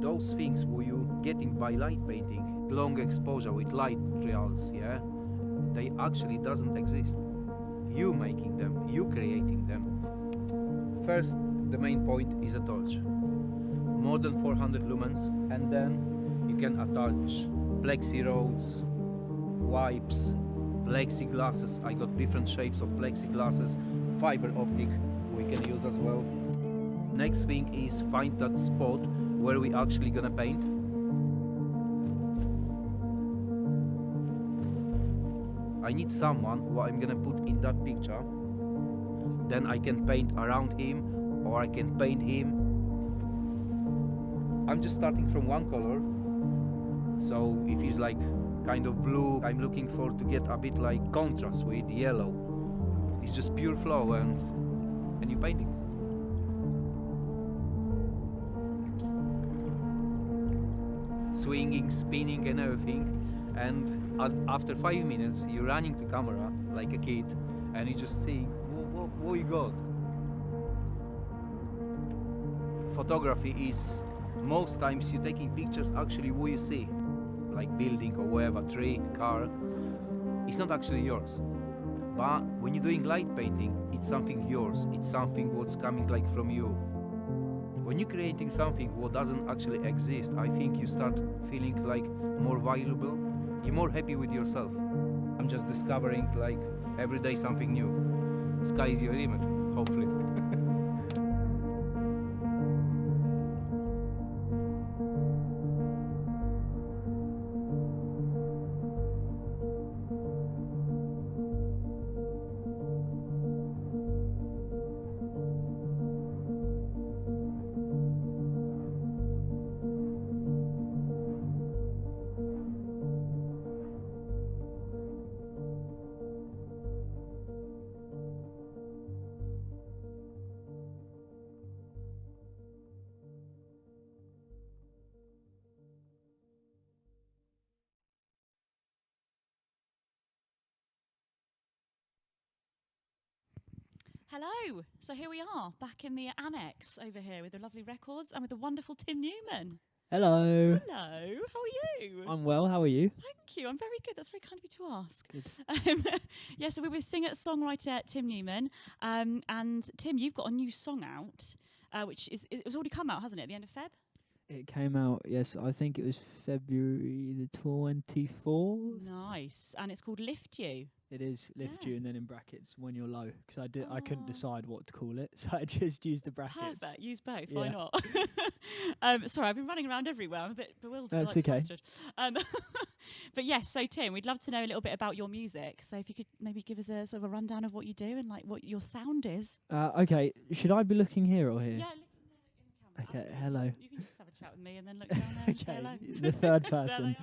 Those things where you getting by light painting, long exposure with light trials, yeah, they actually doesn't exist. You making them, you creating them. First, the main point is a torch. More than 400 lumens, and then you can attach plexi rods, wipes, plexiglasses. I got different shapes of plexiglasses, fiber optic we can use as well. Next thing is find that spot where we actually gonna paint. I need someone who I'm gonna put in that picture. Then I can paint around him or I can paint him. I'm just starting from one color. So if he's like kind of blue, I'm looking for to get a bit like contrast with yellow. It's just pure flow and you're painting. Swinging, spinning and everything, and after 5 minutes you're running the camera like a kid and you just see what you got. Photography is most times you're taking pictures actually what you see, like building or whatever, tree, car. It's not actually yours. But when you're doing light painting, it's something yours. It's something what's coming like from you. When you're creating something what doesn't actually exist, I think you start feeling like more valuable. You're more happy with yourself. I'm just discovering like every day something new. Sky is your limit, hopefully. Hello. So here we are, back in the annex over here with the lovely records and with the wonderful Tim Newman. Hello. Hello. How are you? I'm well. How are you? Thank you. I'm very good. That's very kind of you to ask. Good. Yeah, so we're with singer-songwriter Tim Newman. And Tim, you've got a new song out, which it's already come out, hasn't it, at the end of Feb? It came out, yes, I think it was February the 24th. Nice. And it's called Lift You. It is Lift You, and then in brackets when you're low, because I couldn't decide what to call it, so I just used the brackets. Perfect. Use both. Yeah. Why not? Sorry, I've been running around everywhere. I'm a bit bewildered. That's like okay. flustered. But yes, so Tim, we'd love to know a little bit about your music. So if you could maybe give us a sort of a rundown of what you do and like what your sound is. Okay, should I be looking here or here? Yeah, look in the camera. Okay, hello. You can just have a chat with me and then look down there and say hello. The third person.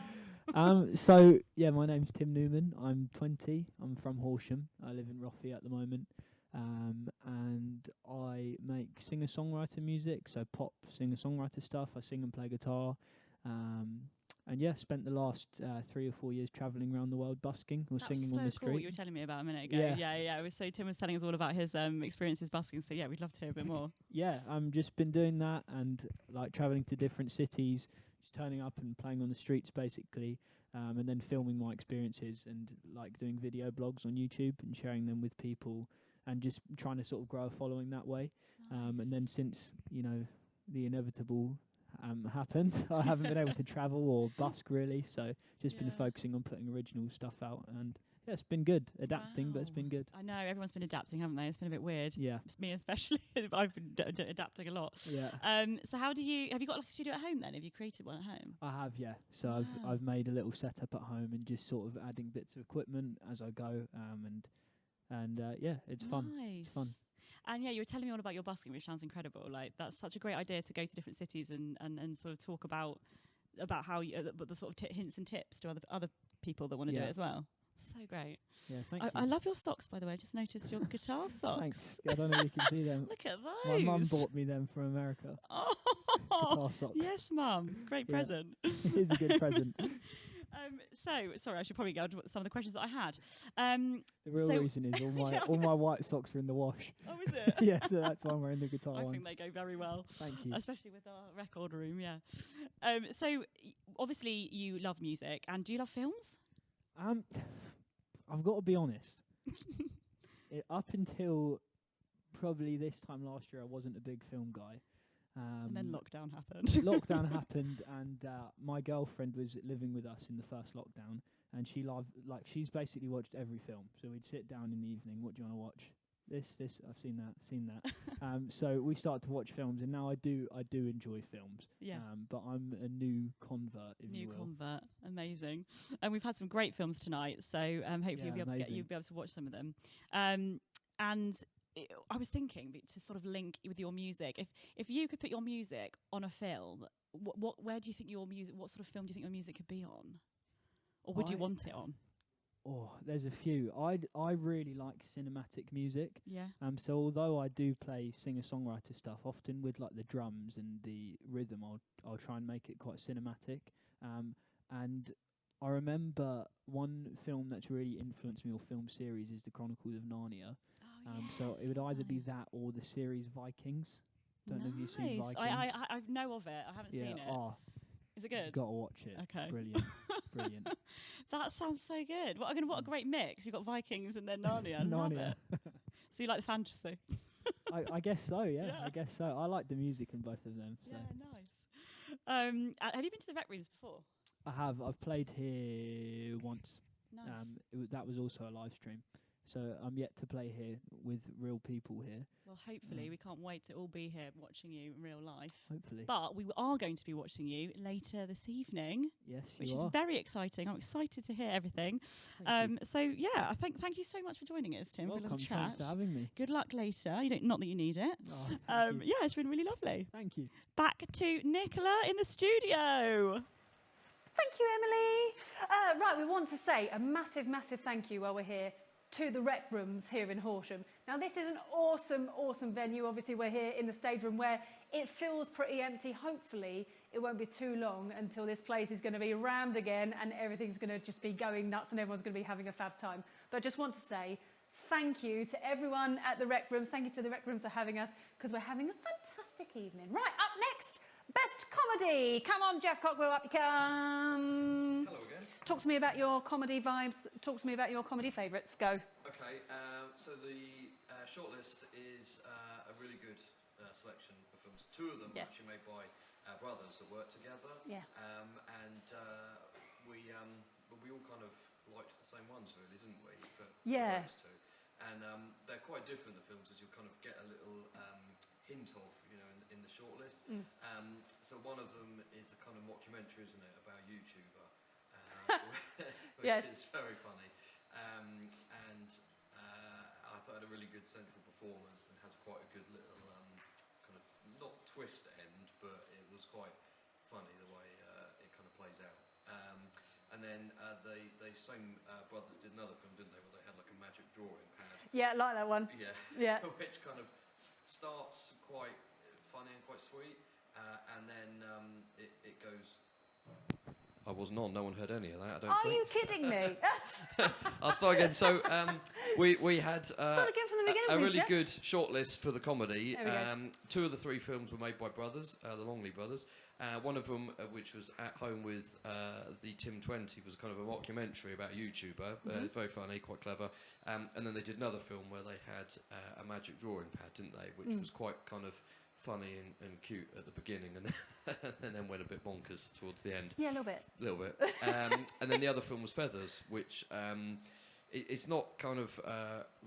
So yeah, my name's Tim Newman. I'm 20. I'm from Horsham. I live in Rothie at the moment, and I make singer-songwriter music. So pop singer-songwriter stuff. I sing and play guitar, and yeah, spent the last 3 or 4 years travelling around the world busking or singing on the street. Cool. You were telling me about a minute ago. Yeah. It was so Tim was telling us all about his experiences busking. So yeah, we'd love to hear a bit more. Yeah, just been doing that and like travelling to different cities. Just turning up and playing on the streets basically, and then filming my experiences and like doing video blogs on YouTube and sharing them with people and just trying to sort of grow a following that way. Nice. And then since, the inevitable happened, I haven't been able to travel or busk really, so just been focusing on putting original stuff out and Yeah, it's been good. Adapting, but it's been good. I know everyone's been adapting, haven't they? It's been a bit weird. Yeah. It's me especially. I've been adapting a lot. Yeah. So have you got like a studio at home then? Have you created one at home? I have, yeah. So I've made a little setup at home and just sort of adding bits of equipment as I go, and yeah, it's fun. It's fun. And yeah, you were telling me all about your busking, which sounds incredible. Like that's such a great idea to go to different cities and sort of talk about how you, the sort of hints and tips to other people that want to do it as well. So great. Yeah, thank you. I love your socks, by the way. I just noticed your guitar socks. Thanks. I don't know if you can see them. Look at those. My mum bought me them from America. Oh, guitar socks. Yes, Mum. Great present. It is a good present. So, sorry, I should probably go on to some of the questions that I had. The real reason is all my white socks are in the wash. Oh, is it? Yeah, so that's why I'm wearing the guitar ones. I think they go very well. Thank you. Especially with our record room, yeah. So, obviously, you love music, and do you love films? I've got to be honest. Up until probably this time last year, I wasn't a big film guy. And then lockdown happened. Lockdown happened, and my girlfriend was living with us in the first lockdown, and she's basically watched every film. So we'd sit down in the evening. What do you want to watch? This. I've seen that. So we started to watch films, and now I do enjoy films. Yeah. But I'm a new convert, if you will. New convert, amazing. And we've had some great films tonight, so hopefully you'll be able to watch some of them. And I was thinking to sort of link with your music. If you could put your music on a film, where do you think your music? What sort of film do you think your music could be on, or would you want it on? Oh, there's a few. I really like cinematic music. Yeah. So although I do play singer-songwriter stuff, often with like the drums and the rhythm, I'll try and make it quite cinematic. And I remember one film that's really influenced me, or film series, is the Chronicles of Narnia. So it would either be that or the series Vikings. Don't know if you've seen Vikings. I know of it. I haven't seen it. Oh, is it good? You've got to watch it. Okay. It's brilliant. Brilliant. That sounds so good. What a great mix. You've got Vikings and then Narnia. Love it. So you like the fantasy? I guess so, yeah. I guess so. I like the music in both of them. So. Yeah, nice. Have you been to the Rec Rooms before? I have. I've played here once. Nice. That was also a live stream. So I'm yet to play here with real people here. Well, hopefully we can't wait to all be here watching you in real life. Hopefully. But we are going to be watching you later this evening. Yes, which is very exciting. I'm excited to hear everything. So yeah, thank you so much for joining us, Tim. Welcome. For a little chat. Thanks for having me. Good luck later. Not that you need it. Oh, thank you. Yeah, it's been really lovely. Thank you. Back to Nicola in the studio. Thank you, Emily. Right, we want to say a massive, massive thank you while we're here to the Rec Rooms here in Horsham. Now, this is an awesome, awesome venue. Obviously, we're here in the stage room where it feels pretty empty. Hopefully, it won't be too long until this place is going to be rammed again and everything's going to just be going nuts and everyone's going to be having a fab time. But I just want to say thank you to everyone at the Rec Rooms. Thank you to the Rec Rooms for having us, because we're having a fantastic evening. Right, up next, Best Comedy. Come on, Geoff Cockwell, up you come. Hello again. Talk to me about your comedy vibes. Talk to me about your comedy favourites. Go. Okay, so the Shortlist is a really good selection of films. Two of them are actually made by brothers that work together. Yeah. We all kind of liked the same ones, really, didn't we? Yeah. Those two. And they're quite different, the films, as you'll kind of get a little hint of, in the Shortlist. So one of them is a kind of mockumentary, isn't it, about a YouTuber, which is very funny. And I thought it had a really good central performance and has quite a good little kind of, not twist end, but it was quite funny the way it kind of plays out. And then they same brothers did another film, didn't they, where they had like a magic drawing pad. Yeah, like that one. Yeah. Yeah. Which kind of starts quite funny and quite sweet, and then it goes. I wasn't on. No one heard any of that. I don't think. Are you kidding me? I'll start again. So we had Start again from the beginning, a please, really Geoff. good shortlist for the comedy. There we go. Two of the three films were made by brothers, the Longley brothers. One of them, which was At Home with the Tim 20, was kind of a mockumentary about a YouTuber. Very funny, quite clever. And then they did another film where they had a magic drawing pad, didn't they? Which was quite kind of funny and cute at the beginning, and then went a bit bonkers towards the end. Yeah, a little bit. A little bit. And then the other film was Feathers, which it's not kind of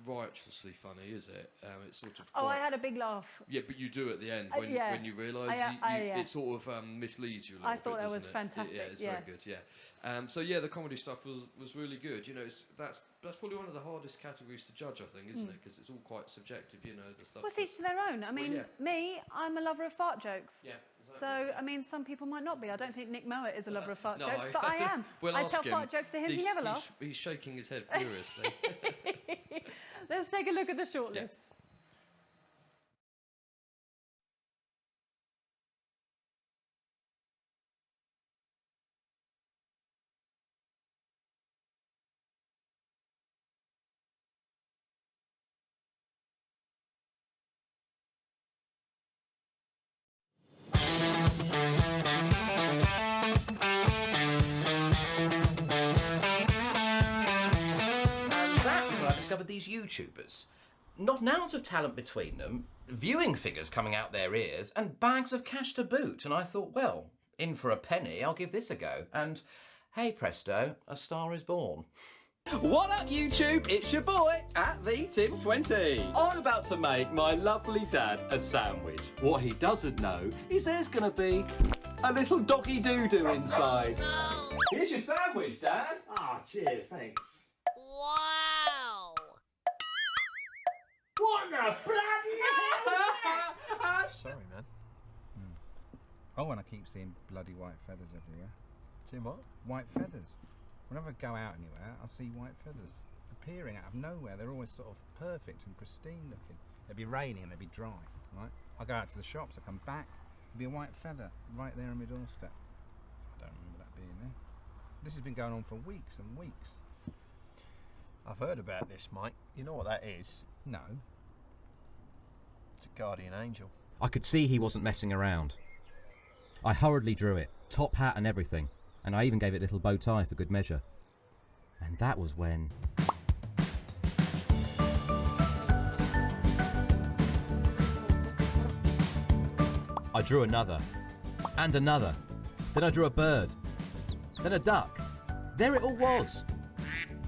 righteously funny, is it? It's sort of. Oh, I had a big laugh. Yeah, but you do at the end when Yeah. when you realise it sort of misleads you a little bit. I thought that was doesn't it? fantastic. Yeah, it's very good. Yeah. So yeah, the comedy stuff was really good. You know, that's probably one of the hardest categories to judge, I think, isn't it? Because it's all quite subjective. You know, the stuff. Well, it's each to their own. I mean, me, I'm a lover of fart jokes. Yeah. So, I mean, some people might not be. I don't think Nick Mowat is a lover of fart No, jokes, but I am. Well, I ask tell him. fart jokes to him, he never laughs. He's shaking his head furiously. Let's take a look at the shortlist. Discovered these YouTubers. Not an ounce of talent between them, viewing figures coming out their ears, and bags of cash to boot. And I thought, well, in for a penny, I'll give this a go. And hey presto, a star is born. What up YouTube, it's your boy, at the Tim20. I'm about to make my lovely dad a sandwich. What he doesn't know is there's gonna be a little doggy doo-doo inside. Oh, no. Here's your sandwich, Dad. Ah, cheers, thanks. Wow! What the bloody hell? Sorry, man. Oh, and I keep seeing bloody white feathers everywhere. Seeing what? White feathers. Whenever I go out anywhere, I see white feathers appearing out of nowhere. They're always sort of perfect and pristine looking. They'd be raining and they'd be dry, right? I go out to the shops, I come back, there'd be a white feather right there on my doorstep. I don't remember that being there. This has been going on for weeks and weeks. I've heard about this, Mike. You know what that is? No. It's a guardian angel. I could see he wasn't messing around. I hurriedly drew it, top hat and everything, and I even gave it a little bow tie for good measure. And that was when... I drew another, and another. Then I drew a bird, then a duck. There it all was,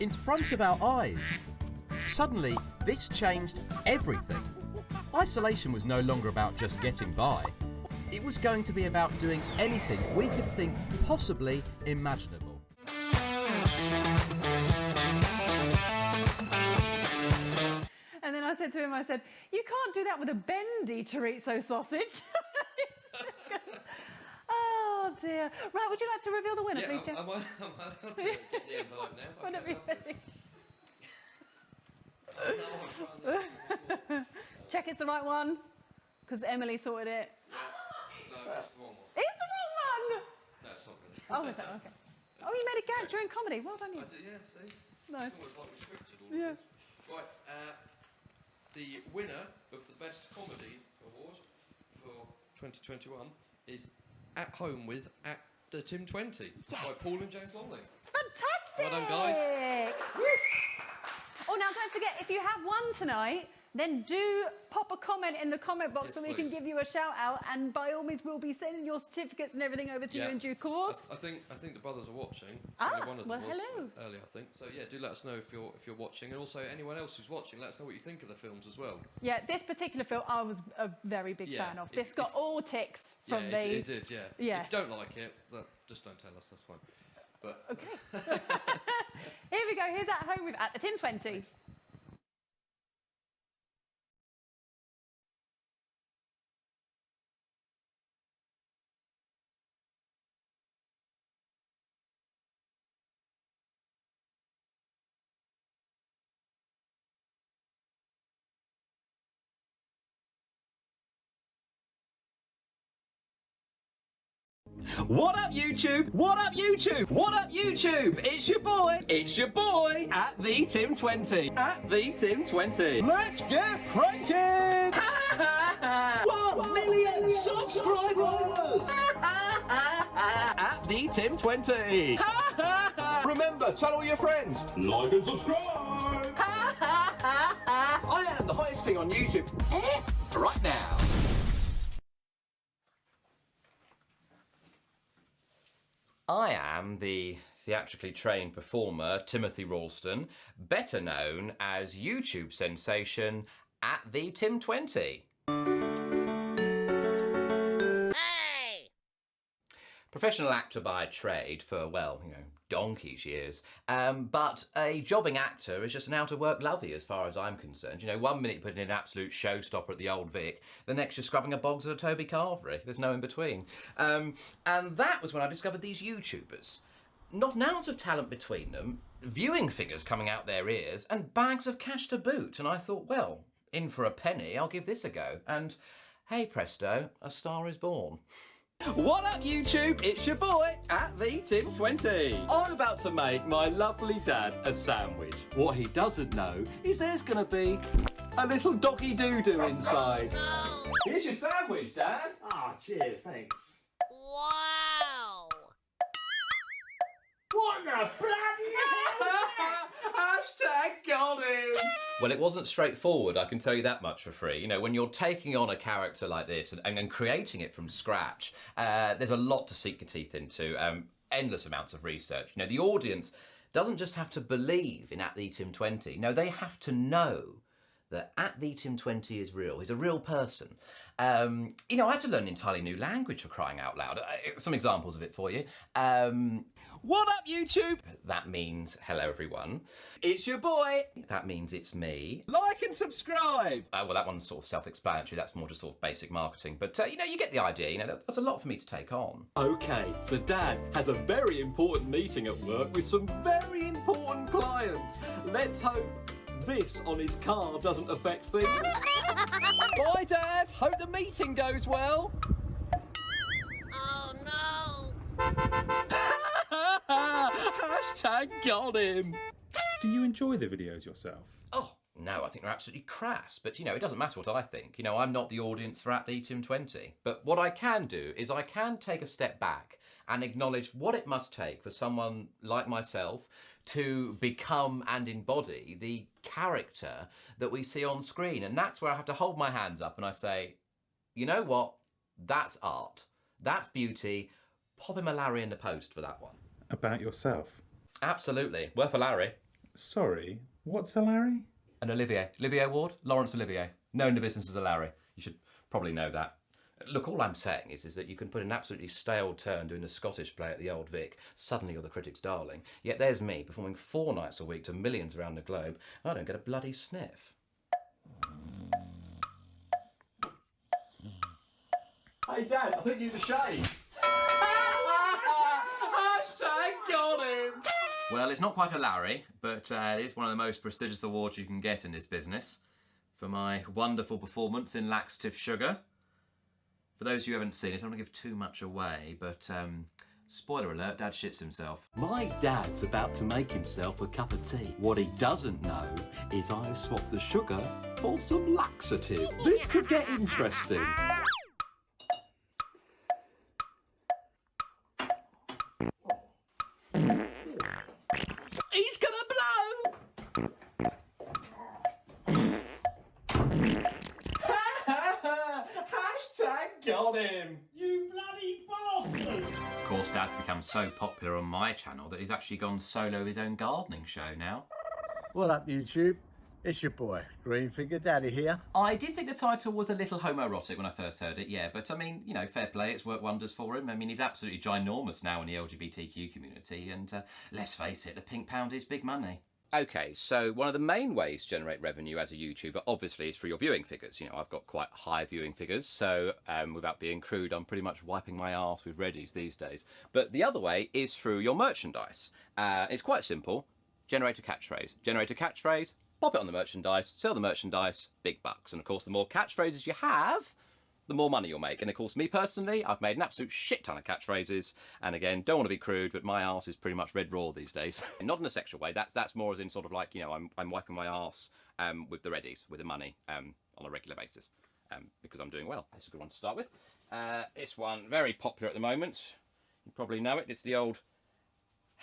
in front of our eyes. Suddenly, this changed everything. Isolation was no longer about just getting by. It was going to be about doing anything we could think possibly imaginable. And then I said to him, I said, you can't do that with a bendy chorizo sausage. Oh dear. Right, would you like to reveal the winner, please, Geoff? Am I allowed to get the envelope now? Whenever you're ready. Check it's the right one, because Emily sorted it. No, it's the wrong one. It's the wrong one! No, it's not really. Oh, is that? Okay. Oh, you made a gag during comedy. Well done, you. Yeah, see? Nice. It's almost like we scripted all of this. Right, the winner of the Best Comedy Award for 2021 is At Home with At the Tim20 by Paul and James Longley. Fantastic! Well done, guys. Oh, now don't forget, if you have won tonight, then do pop a comment in the comment box so we can give you a shout out, and by all means we'll be sending your certificates and everything over to you in due course. I think the brothers are watching. One of them was hello. earlier, I think. So yeah, do let us know if you're watching, and also anyone else who's watching, let us know what you think of the films as well. Yeah, this particular film I was a very big fan of. This got all ticks from it did. Yeah. Yeah. If you don't like it, just don't tell us. That's fine. But okay. Here we go. Here's At Home with At the Tim20. Thanks. What up YouTube? What up YouTube? What up YouTube? It's your boy, at the Tim20. At the Tim20. Let's get pranking! 1 million subscribers! At the Tim20. Remember, tell all your friends. Like and subscribe! I am the highest thing on YouTube right now. I am the theatrically trained performer Timothy Ralston, better known as YouTube sensation at the Tim20. Professional actor by trade for, well, you know, donkey's years. But a jobbing actor is just an out-of-work lovey as far as I'm concerned. You know, 1 minute you're putting in an absolute showstopper at the Old Vic, the next you're scrubbing a bogs at a Toby Carvery. There's no in between. And that was when I discovered these YouTubers. Not an ounce of talent between them, viewing figures coming out their ears, and bags of cash to boot. And I thought, well, in for a penny, I'll give this a go. And hey presto, a star is born. What up YouTube, it's your boy at the Tim20. I'm about to make my lovely dad a sandwich. What he doesn't know is there's gonna be a little doggy doo-doo inside. Oh, no. Here's your sandwich, Dad. Ah, cheers, thanks. Wow! What the bloody Hashtag got him! Well, it wasn't straightforward, I can tell you that much for free. You know, when you're taking on a character like this and creating it from scratch, there's a lot to sink your teeth into, endless amounts of research. You know, the audience doesn't just have to believe in At the Tim20. No, they have to know that At the Tim20 is real. He's a real person. You know, I had to learn an entirely new language for crying out loud. Some examples of it for you. What up, YouTube? That means hello, everyone. It's your boy. That means it's me. Like and subscribe. Well, that one's sort of self-explanatory. That's more just sort of basic marketing. But, you know, you get the idea. You know, that's a lot for me to take on. Okay, so Dad has a very important meeting at work with some very important clients. Let's hope this on his car doesn't affect things. Bye, Dad. Hope the meeting goes well. Oh, no. Hashtag got him. Do you enjoy the videos yourself? Oh, no, I think they're absolutely crass. But, you know, it doesn't matter what I think. You know, I'm not the audience for At the Tim20. But what I can do is I can take a step back and acknowledge what it must take for someone like myself to become and embody the character that we see on screen. And that's where I have to hold my hands up and I say, you know what? That's art. That's beauty. Pop him a Larry in the post for that one. About yourself? Absolutely. Worth a Larry. Sorry, what's a Larry? An Olivier. Olivier Award? Laurence Olivier. Known in the business as a Larry. You should probably know that. Look, all I'm saying is that you can put an absolutely stale turn doing a Scottish play at the Old Vic. Suddenly you're the critic's darling. Yet there's me performing 4 nights a week to millions around the globe, and I don't get a bloody sniff. Hey, Dad, I think you need a shave. Hashtag got him. Well, it's not quite a Larry, but it is one of the most prestigious awards you can get in this business for my wonderful performance in Laxative Sugar. For those of you who haven't seen it, I don't want to give too much away, but spoiler alert, Dad shits himself. My dad's about to make himself a cup of tea. What he doesn't know is I swapped the sugar for some laxative. This could get interesting. He's gonna blow! Hashtag got him! You bloody bastard! Of course, Dad's become so popular on my channel that he's actually gone solo with his own gardening show now. What up, YouTube? It's your boy, Green Finger Daddy here. I did think the title was a little homoerotic when I first heard it, yeah, but I mean, you know, fair play, it's worked wonders for him. I mean, he's absolutely ginormous now in the LGBTQ community, and let's face it, the pink pound is big money. Okay, so one of the main ways to generate revenue as a YouTuber, obviously, is through your viewing figures. You know, I've got quite high viewing figures, so without being crude, I'm pretty much wiping my arse with Reddies these days. But the other way is through your merchandise. It's quite simple. Generate a catchphrase. Generate a catchphrase, pop it on the merchandise, sell the merchandise, big bucks. And of course, the more catchphrases you have, the more money you'll make. And of course, me personally, I've made an absolute shit ton of catchphrases. And again, don't want to be crude, but my arse is pretty much red raw these days. Not in a sexual way. That's more as in sort of like, you know, I'm wiping my arse with the Reddies, with the money on a regular basis, because I'm doing well. That's a good one to start with. This one, very popular at the moment. You probably know it. It's the old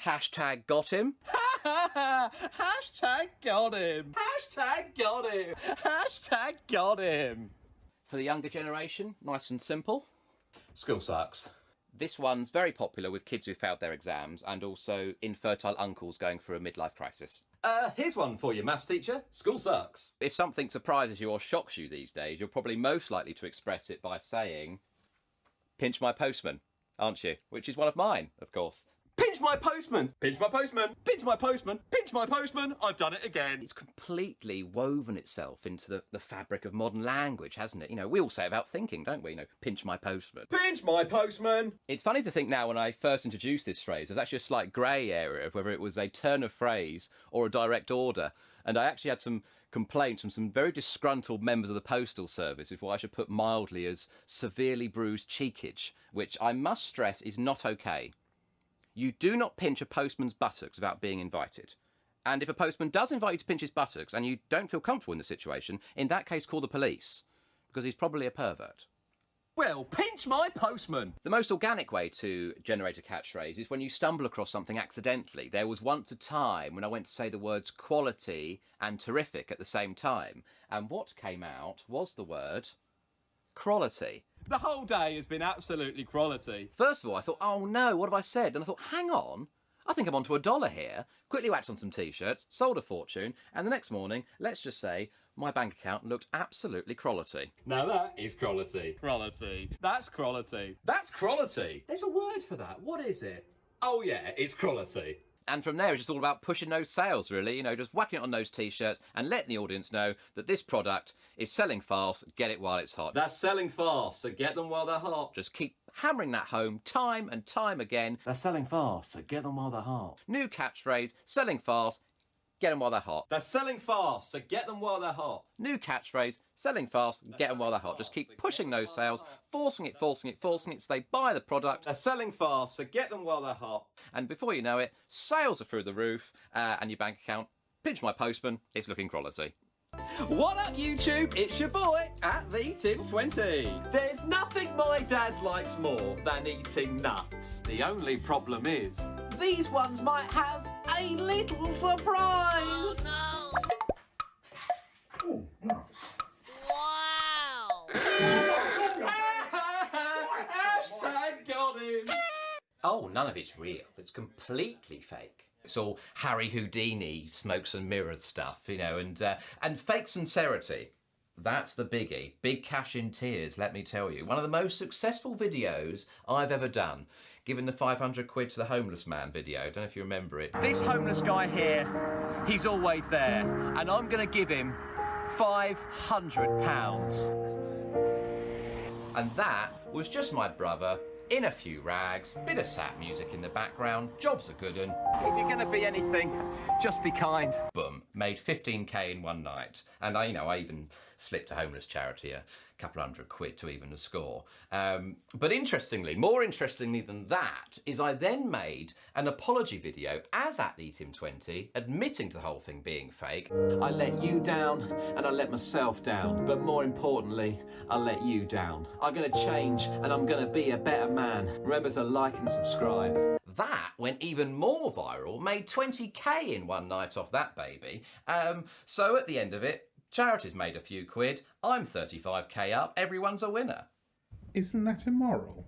hashtag got him. Hashtag got him. Hashtag got him. Hashtag got him. For the younger generation, nice and simple. School sucks. This one's very popular with kids who failed their exams and also infertile uncles going through a midlife crisis. Here's one for you, maths teacher. School sucks. If something surprises you or shocks you these days, you're probably most likely to express it by saying, pinch my postman, aren't you? Which is one of mine, of course. Pinch my postman! Pinch my postman! Pinch my postman! Pinch my postman! I've done it again! It's completely woven itself into the fabric of modern language, hasn't it? You know, we all say it without thinking, don't we? You know, pinch my postman. Pinch my postman! It's funny to think now when I first introduced this phrase, there's actually a slight grey area of whether it was a turn of phrase or a direct order. And I actually had some complaints from some very disgruntled members of the postal service with what I should put mildly as severely bruised cheekage, which I must stress is not okay. You do not pinch a postman's buttocks without being invited. And if a postman does invite you to pinch his buttocks and you don't feel comfortable in the situation, in that case call the police, because he's probably a pervert. Well, pinch my postman! The most organic way to generate a catchphrase is when you stumble across something accidentally. There was once a time when I went to say the words quality and terrific at the same time, and what came out was the word quality. The whole day has been absolutely quality. First of all, I thought, oh no, what have I said? And I thought, hang on, I think I'm onto $1 here. Quickly whacked on some t-shirts, sold a fortune, and the next morning, let's just say, my bank account looked absolutely quality. Now that is quality. Quality. That's quality. That's quality. There's a word for that. What is it? Oh yeah, it's quality. And from there, it's just all about pushing those sales, really. You know, just whacking it on those t-shirts and letting the audience know that this product is selling fast. Get it while it's hot. That's selling fast, so get them while they're hot. Just keep hammering that home time and time again. They're selling fast, so get them while they're hot. New catchphrase, selling fast. Get them while they're hot. They're selling fast, so get them while they're hot. New catchphrase, selling fast, get them while they're hot. Just keep pushing those sales, forcing it, so they buy the product. They're selling fast, so get them while they're hot. And before you know it, sales are through the roof, and your bank account, pinch my postman, it's looking quality. What up, YouTube? It's your boy, at the Tim20. There's nothing my dad likes more than eating nuts. The only problem is, these ones might have a little surprise. Oh, no. Oh, nuts. Wow. Hashtag got him. Oh, none of it's real. It's completely fake. It's all Harry Houdini, smokes and mirrors stuff, you know, and fake sincerity. That's the biggie. Big cash in tears, let me tell you. One of the most successful videos I've ever done. Given the 500 quid to the homeless man video. Don't know if you remember it. This homeless guy here, he's always there. And I'm going to give him £500. And that was just my brother in a few rags, bit of sad music in the background, job's a good un. If you're going to be anything, just be kind. Boom, made 15k in one night. And I even slipped a homeless charity a couple £100 to even the score. But more interestingly than that, is I then made an apology video as at the Tim20, admitting to the whole thing being fake. I let you down and I let myself down, but more importantly, I let you down. I'm gonna change and I'm gonna be a better man. Remember to like and subscribe. That went even more viral, made 20k in one night off that baby. So at the end of it, charity's made a few quid, I'm 35k up, everyone's a winner. Isn't that immoral?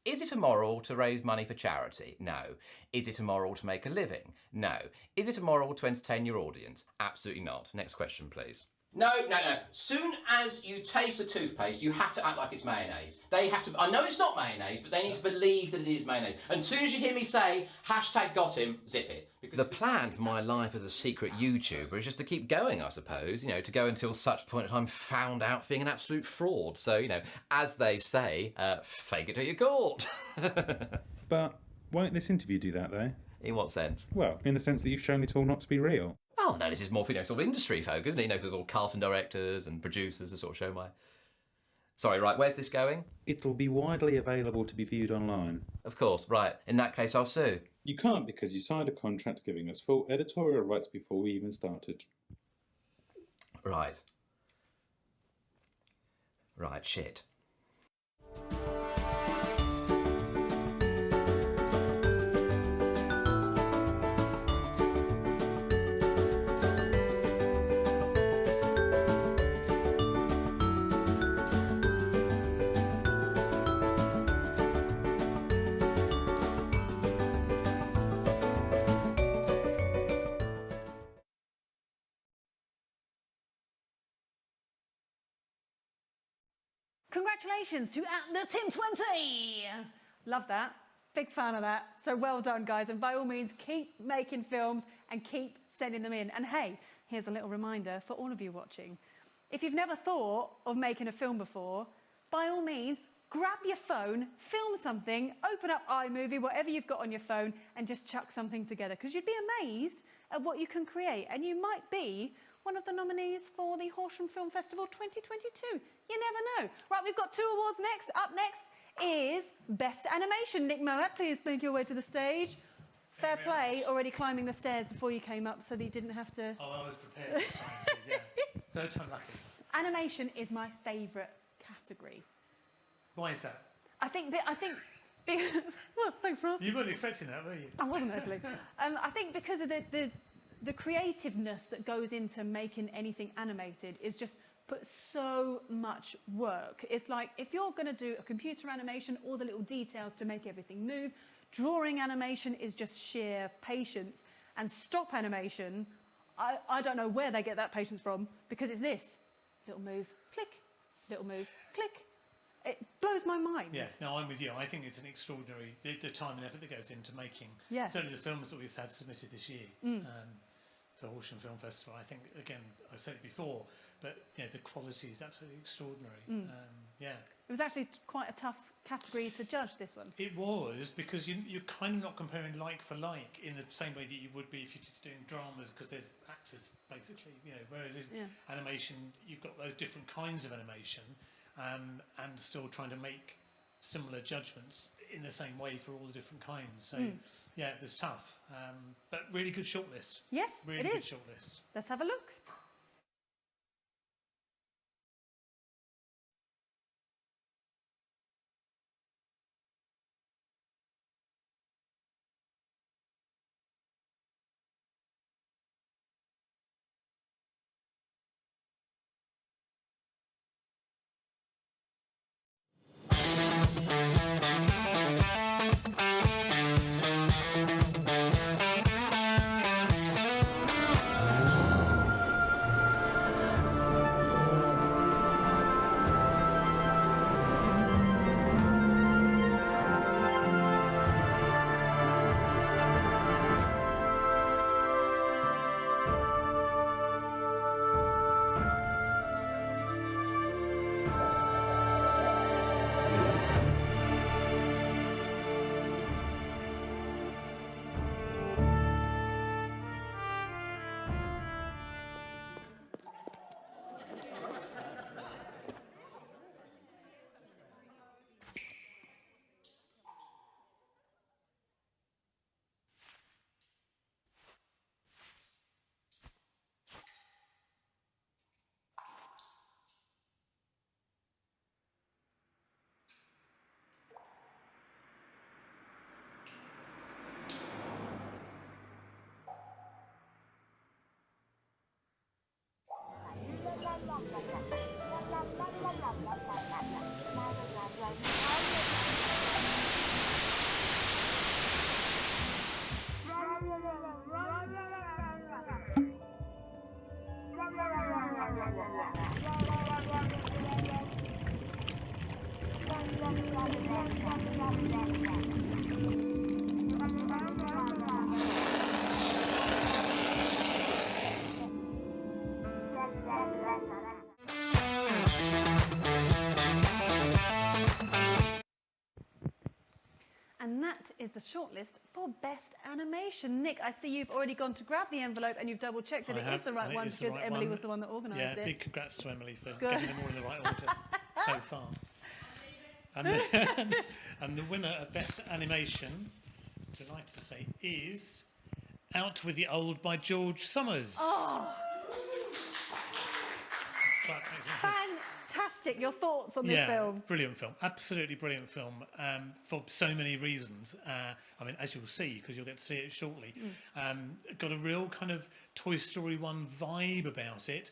Is it immoral to raise money for charity? No. Is it immoral to make a living? No. Is it immoral to entertain your audience? Absolutely not. Next question, please. No. Soon as you taste the toothpaste, you have to act like it's mayonnaise. They have to, I know it's not mayonnaise, but they need to believe that it is mayonnaise. And as soon as you hear me say, hashtag got him, zip it. Because the plan for my life as a secret YouTuber is just to keep going, I suppose, to go until such point that I'm found out being an absolute fraud. So, as they say, fake it till you're caught. But won't this interview do that, though? In what sense? Well, in the sense that you've shown it all not to be real. Oh, no, this is more for, sort of industry folk, isn't it? There's all casting directors and producers to sort of show my... Sorry, right, where's this going? It'll be widely available to be viewed online. Of course, right. In that case, I'll sue. You can't because you signed a contract giving us full editorial rights before we even started. Right. Right, shit. Congratulations to @theTim20. Love that. Big fan of that. So well done, guys. And by all means, keep making films and keep sending them in. And hey, here's a little reminder for all of you watching. If you've never thought of making a film before, by all means, grab your phone, film something, open up iMovie, whatever you've got on your phone, and just chuck something together. Because you'd be amazed at what you can create. And you might be one of the nominees for the Horsham Film Festival 2022. You never know. Right, we've got 2 awards next. Up next is Best Animation. Nick Mowat, please make your way to the stage. Fair play, already climbing the stairs before you came up so that you didn't have to... Oh, I was prepared this time, so yeah. Third time lucky. Animation is my favourite category. Why is that? I think... well, thanks, Ross. You weren't expecting that, were you? I wasn't, actually. I think because of the creativeness that goes into making anything animated is just put so much work. It's like, if you're going to do a computer animation, all the little details to make everything move, drawing animation is just sheer patience. And stop animation, I don't know where they get that patience from, because it's this. Little move, click. Little move, click. It blows my mind. Yeah, no, I'm with you. I think it's an extraordinary, the time and effort that goes into making, Yeah. certainly the films that we've had submitted this year. For Horsham Film Festival, I think, again, I've said it before, but you know, the quality is absolutely extraordinary. Yeah. It was actually quite a tough category to judge, this one. It was, because you're kind of not comparing like for like in the same way that you would be if you're just doing dramas, because there's actors, basically, you know, whereas in animation, you've got those different kinds of animation, and still trying to make similar judgments in the same way for all the different kinds. So, yeah, it was tough, but really good shortlist. Yes, really it good is. shortlist. Let's have a look. And that is the shortlist for Best Animation. Nick, I see you've already gone to grab the envelope and you've double-checked that it is the right one, because Emily was the one that organised it. Yeah, big congrats to Emily for getting them all in the right order so far. And the winner of Best Animation, delighted to say, is Out With the Old by George Summers. Oh. Fantastic. Your thoughts on this film? Brilliant film. Absolutely brilliant film, for so many reasons. I mean, as you'll see, because you'll get to see it shortly. Got a real kind of Toy Story 1 vibe about it,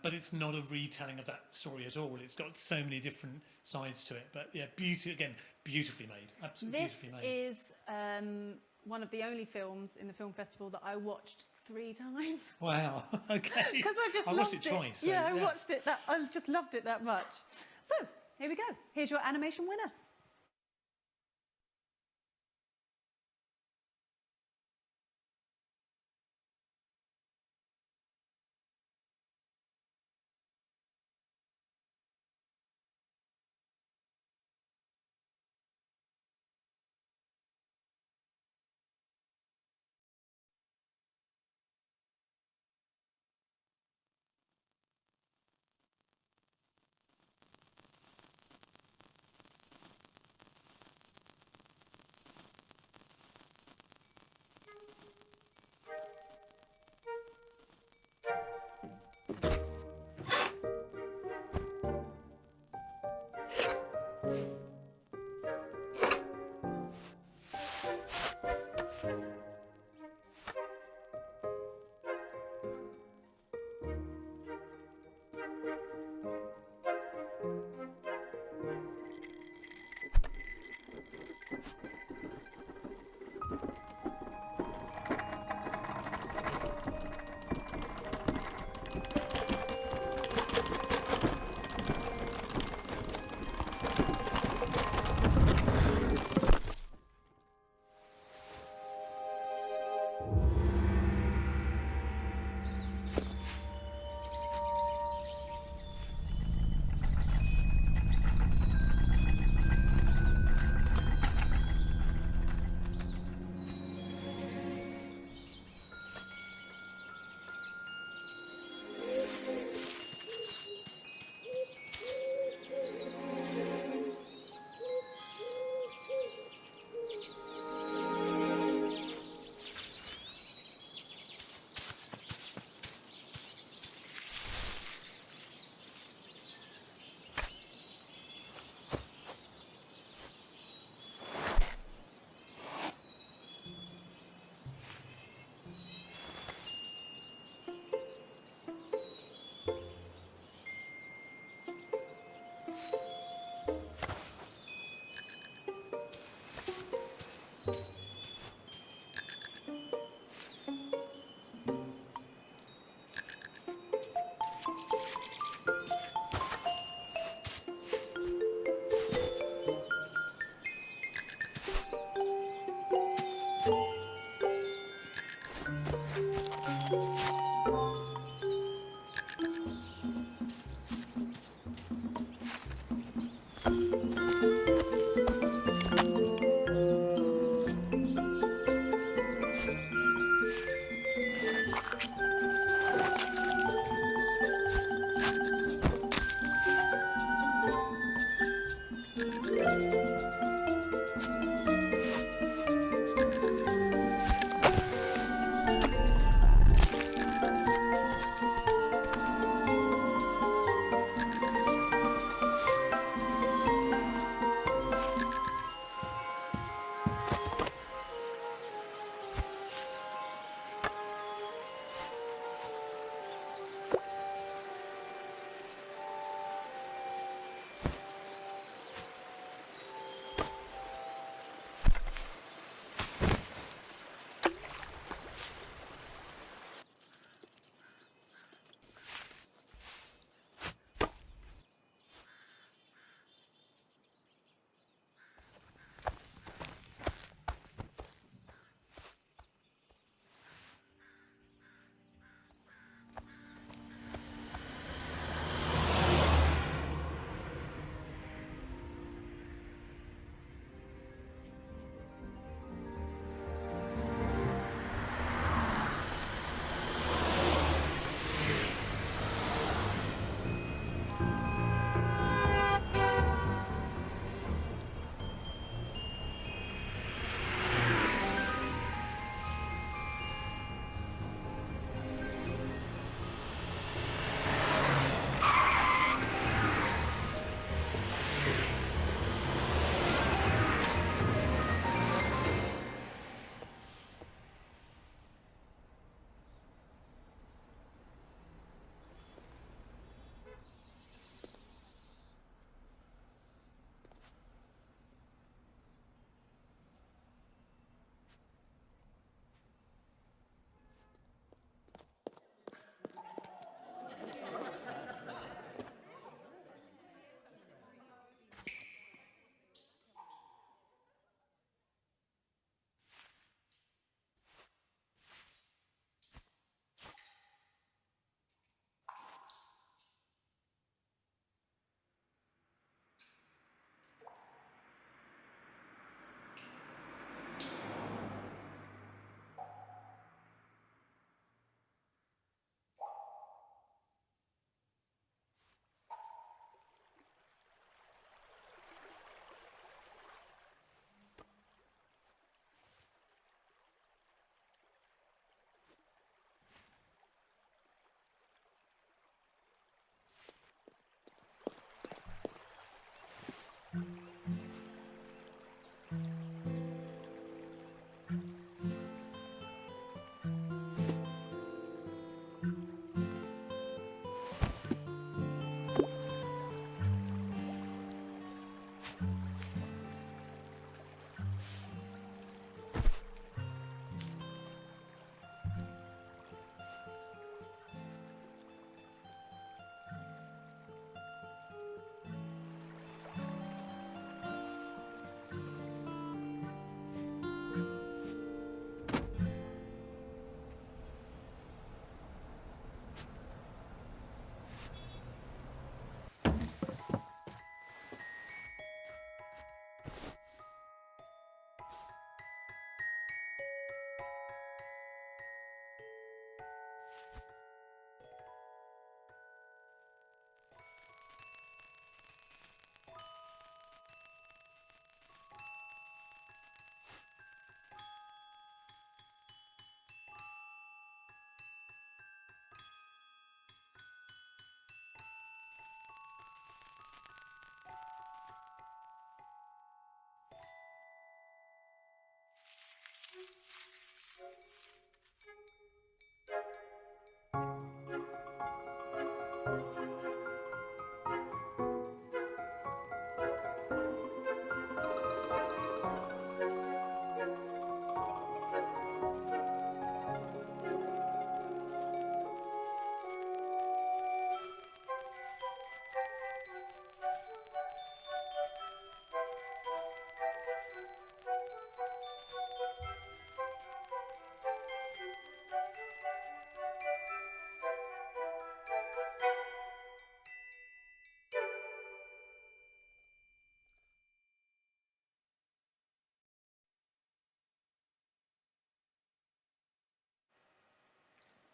but it's not a retelling of that story at all. It's got so many different sides to it. But yeah, beautifully made. Absolutely beautifully made. This is one of the only films in the film festival that I watched 3 times. Wow. Okay. Because I just watched it twice. So, I watched it. I just loved it that much. So here we go. Here's your animation winner.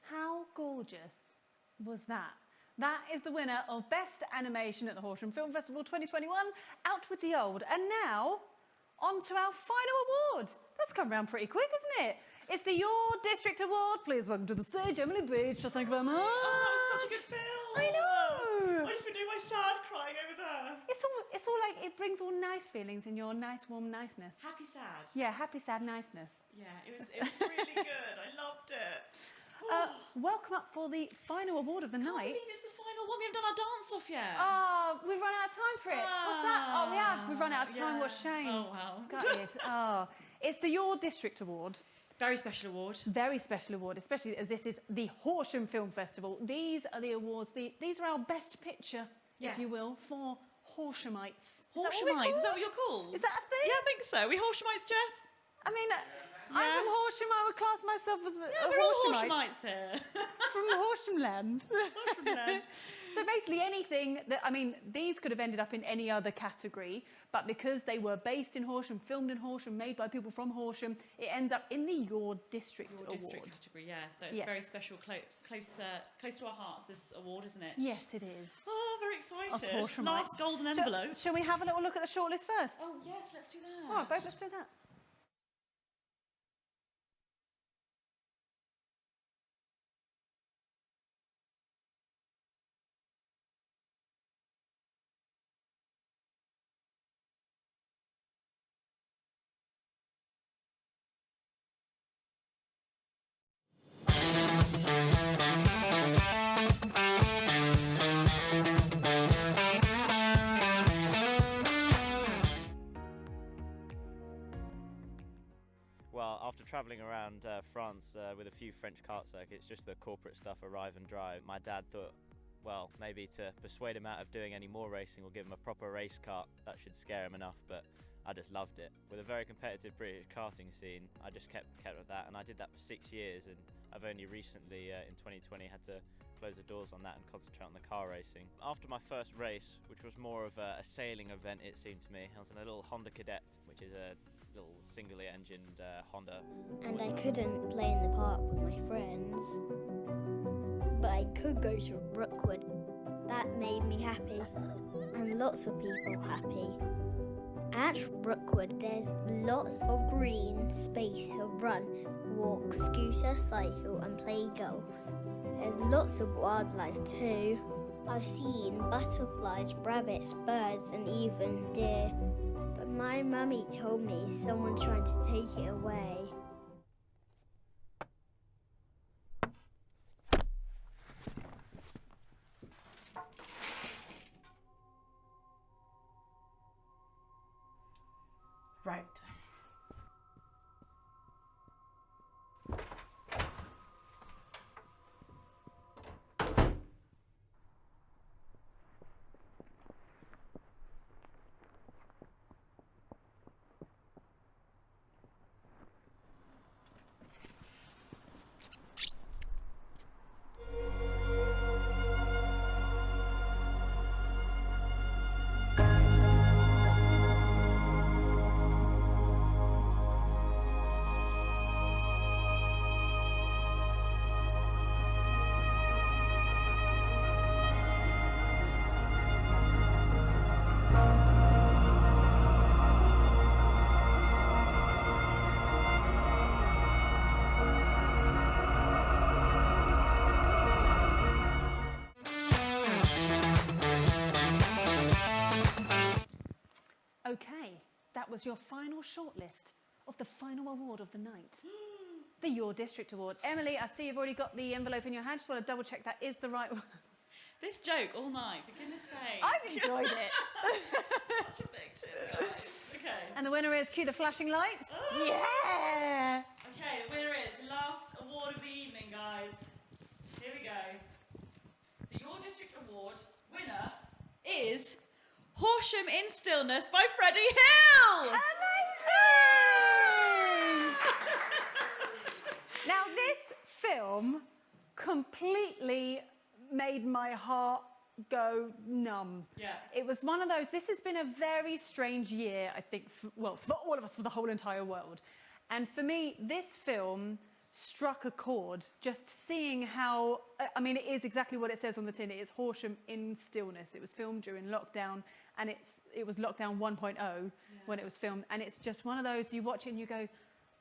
How gorgeous was that? That is the winner of Best Animation at the Horsham Film Festival 2021, Out with the Old. And now, on to our final award. That's come round pretty quick, isn't it? It's the Your District Award. Please welcome to the stage, Emily Beach. Thank you very much. Oh, that was such a good film. I know. I just been doing my sad crying over there. It's all like, it brings all nice feelings in your nice, warm niceness. Happy, sad. Yeah, happy, sad niceness. Yeah, it was really good. I loved it. Welcome up for the final award of the night. I can't believe it's the final one. We haven't done our dance off yet. Oh, we've run out of time for it. What's that? Oh, we have. We've run out of time. What a shame. Oh, wow. Gutted. Oh, it's the Your District Award. Very special award. Very special award, especially as this is the Horsham Film Festival. These are the awards. These are our best picture, if you will, for Horshamites. Horshamites, is that what you're called? Is that a thing? Yeah, I think so. Are we Horshamites, Geoff? I mean, I'm from Horsham. I would class myself as a we're all Horshamite. Horshamites here. From Horshamland. Horshamland. So basically anything that, I mean, these could have ended up in any other category, but because they were based in Horsham, filmed in Horsham, made by people from Horsham, it ends up in the Your District Award. District category, yeah. So it's very special, close to our hearts, this award, isn't it? Yes, it is. Oh, very excited. Horsham. Last golden envelope. Shall we have a little look at the shortlist first? Oh, yes, let's do that. All right, both, let's do that. Well, after travelling around France with a few French kart circuits, just the corporate stuff arrive and drive, my dad thought, well, maybe to persuade him out of doing any more racing or give him a proper race kart, that should scare him enough, but I just loved it. With a very competitive British karting scene, I just kept with that, and I did that for 6 years, and I've only recently, in 2020, had to close the doors on that and concentrate on the car racing. After my first race, which was more of a sailing event, it seemed to me, I was in a little Honda Cadet, which is a little singly engined Honda. And I couldn't play in the park with my friends, but I could go to Brookwood. That made me happy, and lots of people happy. At Brookwood, there's lots of green space to run, walk, scooter, cycle and play golf. There's lots of wildlife too. I've seen butterflies, rabbits, birds and even deer. But my mummy told me someone's trying to take it away. Right. Okay, that was your final shortlist of the final award of the night. The Your District Award. Emily, I see you've already got the envelope in your hand. Just want to double check that is the right one. This joke all night, for goodness sake. I've enjoyed it. Such a big tip, guys. Okay. And the winner is, cue the flashing lights. Oh. Yeah! Okay, the winner is the last award of the evening, guys. Here we go. The Your District Award winner is Horsham in Stillness by Freddie Hill! Amazing! Now, this film completely made my heart go numb. Yeah. It was one of those, this has been a very strange year, I think, for all of us, for the whole entire world. And for me, this film struck a chord just seeing how, I mean, it is exactly what it says on the tin. It is Horsham in Stillness. It was filmed during lockdown, and it was lockdown 1.0 when it was filmed, and it's just one of those, you watch it and you go,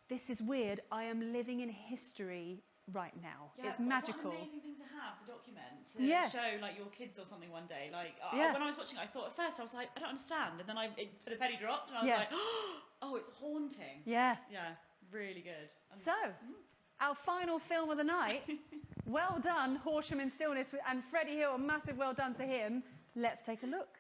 this is weird. I am living in history right now. Yeah, it's magical. What an amazing thing to have to document, to Yeah. show like your kids or something one day. Like Yeah. when I was watching it, I thought at first I was like, I don't understand, and then the penny dropped, and I was Yeah. like, oh, it's haunting. Yeah. Yeah, really good. And So, our final film of the night, well done, Horsham in Stillness, and Freddie Hill, a massive well done to him. Let's take a look.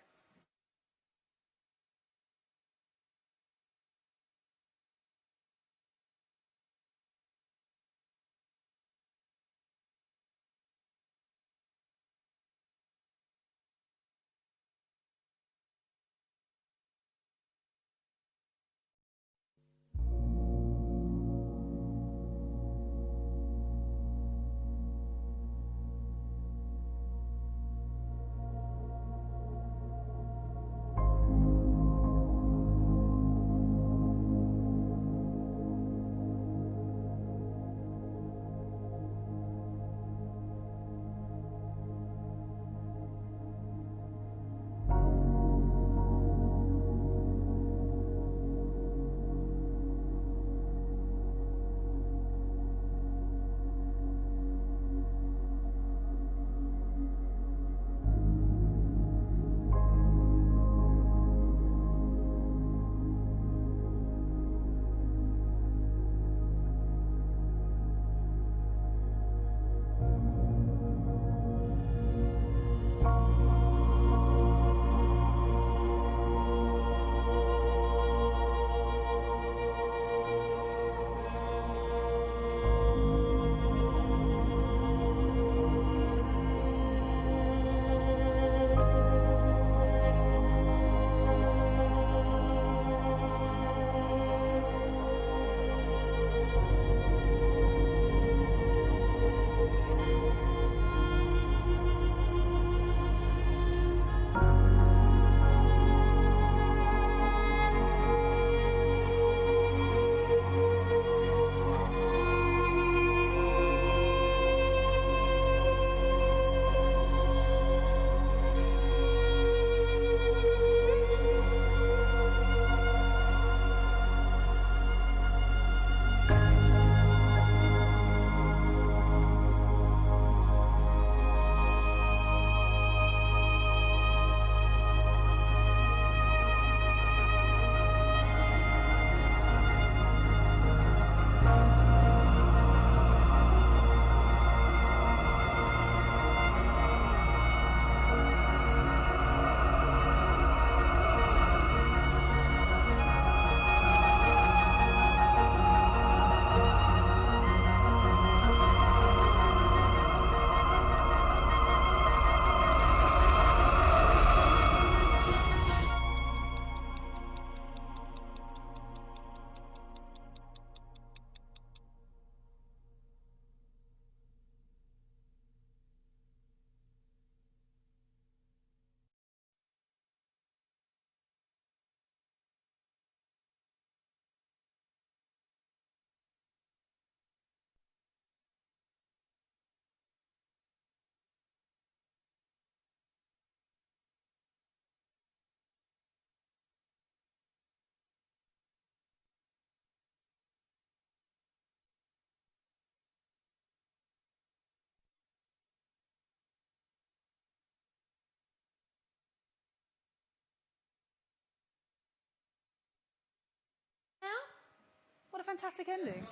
What a fantastic ending.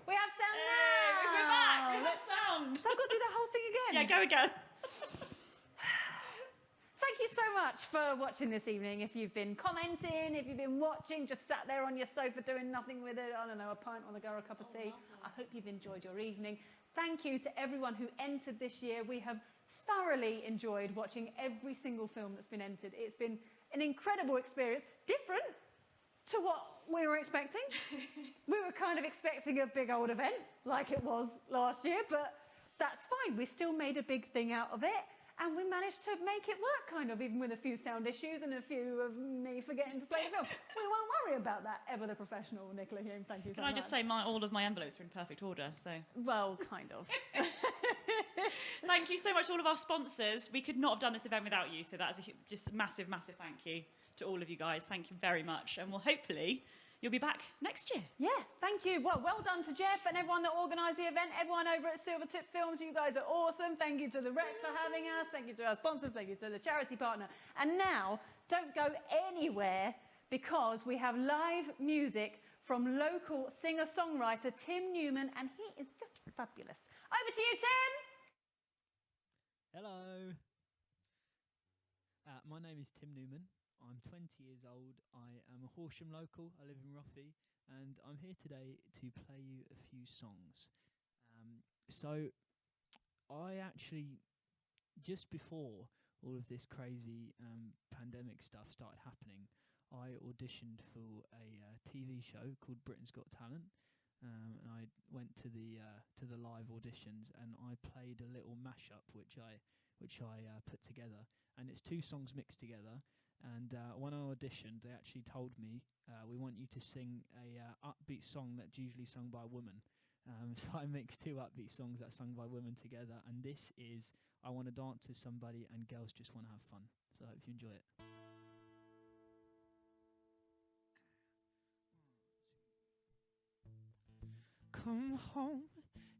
We have sound now! We're back! We have sound! So I've got to do that whole thing again? Yeah, go again. Thank you so much for watching this evening. If you've been commenting, if you've been watching, just sat there on your sofa doing nothing with it, I don't know, a pint on the go or a cup of tea, I hope you've enjoyed your evening. Thank you to everyone who entered this year. We have thoroughly enjoyed watching every single film that's been entered. It's been an incredible experience, different to what we were expecting. We were kind of expecting a big old event like it was last year, but that's fine. We still made a big thing out of it. And we managed to make it work, kind of, even with a few sound issues and a few of me forgetting to play the film. We won't worry about that. Ever the professional, Nicola Hume. Thank you so much. Can I just say all of my envelopes are in perfect order, so... Well, kind of. Thank you so much to all of our sponsors. We could not have done this event without you, so that's just a massive, massive thank you to all of you guys. Thank you very much, and we'll hopefully... You'll be back next year. Yeah, thank you. Well done to Geoff and everyone that organised the event, everyone over at Silvertip Films. You guys are awesome. Thank you to the Rec for having us. Thank you to our sponsors. Thank you to the charity partner. And now, don't go anywhere because we have live music from local singer-songwriter Tim Newman, and he is just fabulous. Over to you, Tim. Hello. My name is Tim Newman. I'm 20 years old. I am a Horsham local. I live in Roffey, and I'm here today to play you a few songs. So I actually, just before all of this crazy pandemic stuff started happening, I auditioned for a TV show called Britain's Got Talent, and I went to the live auditions, and I played a little mashup which I put together, and it's 2 songs mixed together. And when I auditioned, they actually told me, we want you to sing a upbeat song that's usually sung by a woman. So I mixed 2 upbeat songs that are sung by women together, and this is I Want to Dance with Somebody and Girls Just Want to Have Fun. So I hope you enjoy it. Come home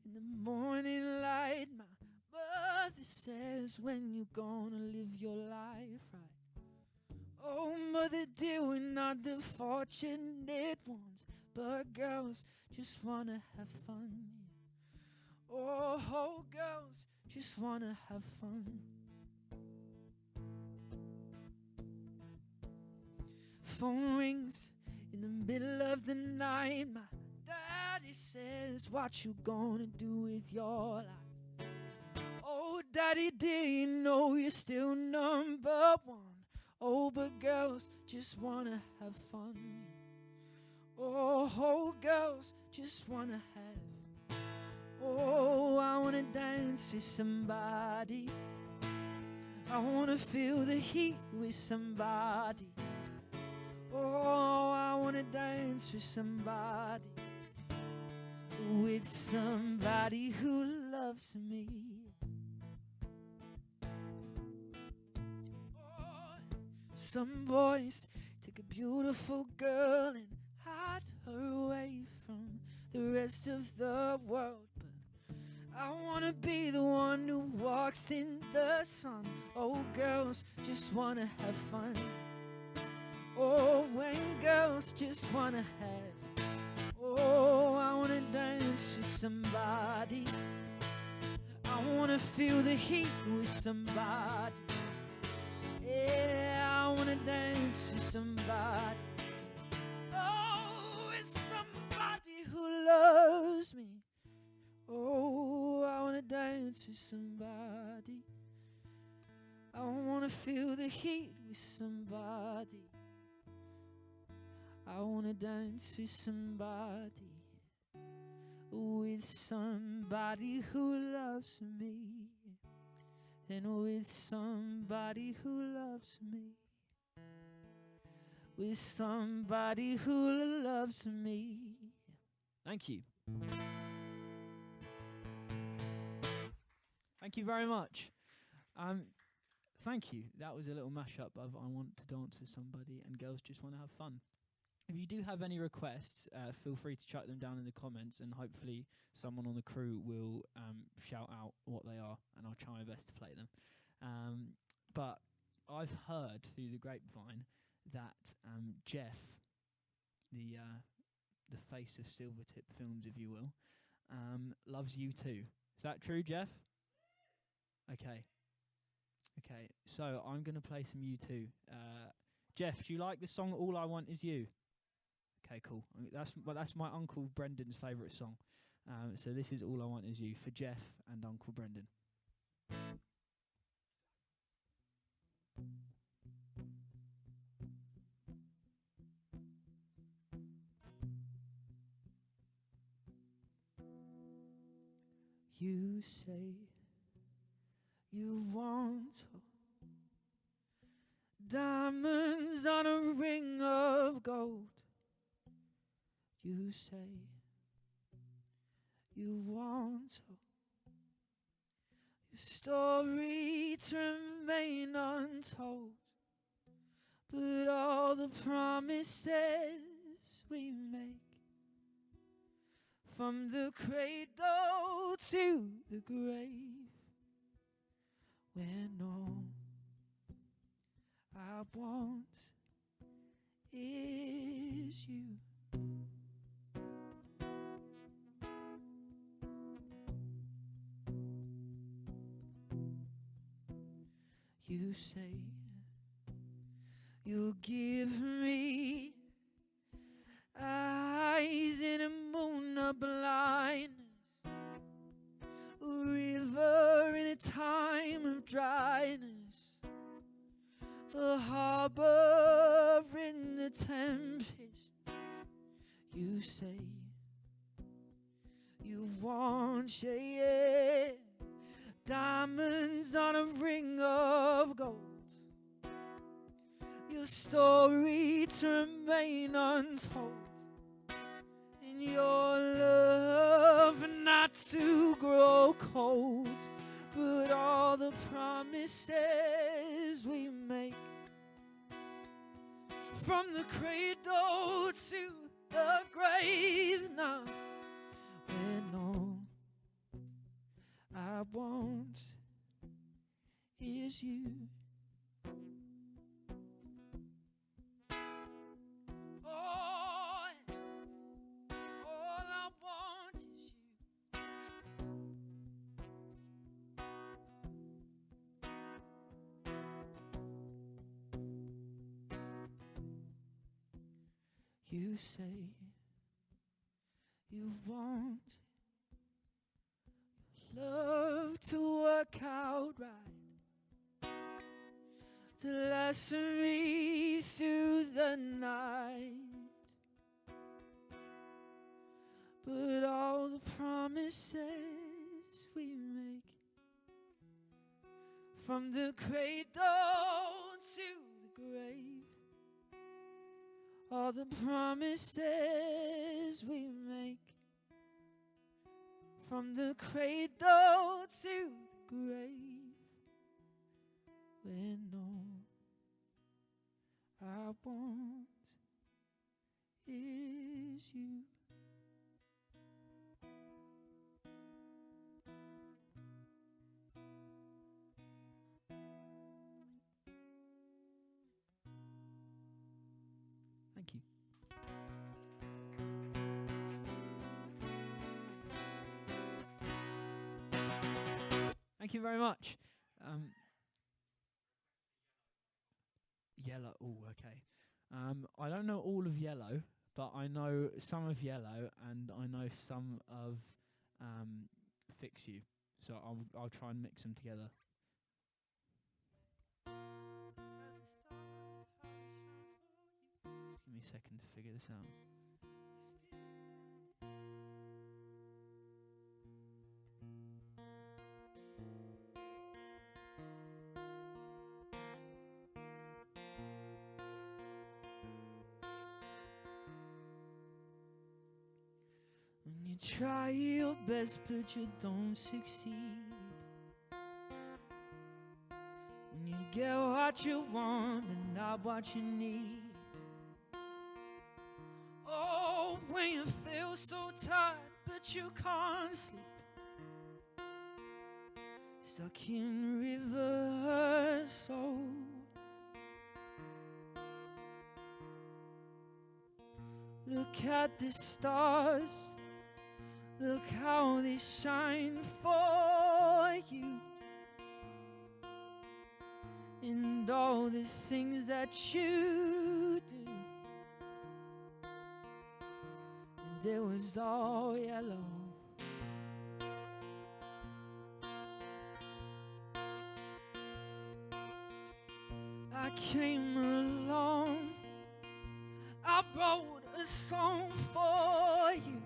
in the morning light, my mother says, when you gonna live your life right. Oh, mother dear, we're not the fortunate ones, but girls just wanna have fun. Oh, girls just wanna have fun. Phone rings in the middle of the night. My daddy says, what you gonna do with your life? Oh, daddy, dear, you know you're still number 1. Oh, but girls just wanna have fun. Oh, girls just wanna have. Oh, I wanna dance with somebody. I wanna feel the heat with somebody. Oh, I wanna dance with somebody. With somebody who loves me. Some boys take a beautiful girl and hide her away from the rest of the world. But I wanna be the one who walks in the sun. Oh, girls just wanna have fun. Oh, when girls just wanna have. Oh, I wanna dance with somebody. I wanna feel the heat with somebody. Yeah, I wanna dance with somebody. Oh, it's somebody who loves me. Oh, I wanna dance with somebody. I wanna feel the heat with somebody. I wanna dance with somebody. With somebody who loves me. And with somebody who loves me. With somebody who loves me. Thank you. Thank you very much. Thank you. That was a little mashup of I Want to Dance with Somebody and Girls Just Want to Have Fun. If you do have any requests, feel free to chuck them down in the comments, and hopefully someone on the crew will shout out what they are, and I'll try my best to play them. But I've heard through the grapevine that Geoff, the face of Silvertip Films, if you will, loves you too. Is that true, Geoff? Okay. Okay, so I'm going to play some U2. Geoff, do you like the song All I Want Is You? Okay, cool. That's my Uncle Brendan's favourite song. So this is All I Want Is You for Geoff and Uncle Brendan. You say You want diamonds on a ring of gold. You say you want your story to remain untold, but all the promises we make, from the cradle to the grave, when all I want is you. You say you'll give me eyes in a moon of blindness, a river in a time of dryness, a harbor in the tempest. You say you want, yeah, diamonds on a ring of gold, your story to remain untold, and your love not to grow cold, but all the promises we make, from the cradle to the grave now, when all I want is you. All I want is you. You say you want love to work out right, to last me through the night, but all the promises we make, from the cradle to the grave, all the promises we make, from the cradle to the grave, when all I want is you. Thank you. Thank you very much. Yellow. Oh, okay. I don't know all of Yellow, but I know some of Yellow, and I know some of Fix You. So I'll try and mix them together. Give me a second to figure this out. When you try your best but you don't succeed, when you get what you want and not what you need, oh, when you feel so tired but you can't sleep, stuck in reverse, oh, look at the stars, look how they shine for you, and all the things that you do, and it was all yellow. I came along, I wrote a song for you,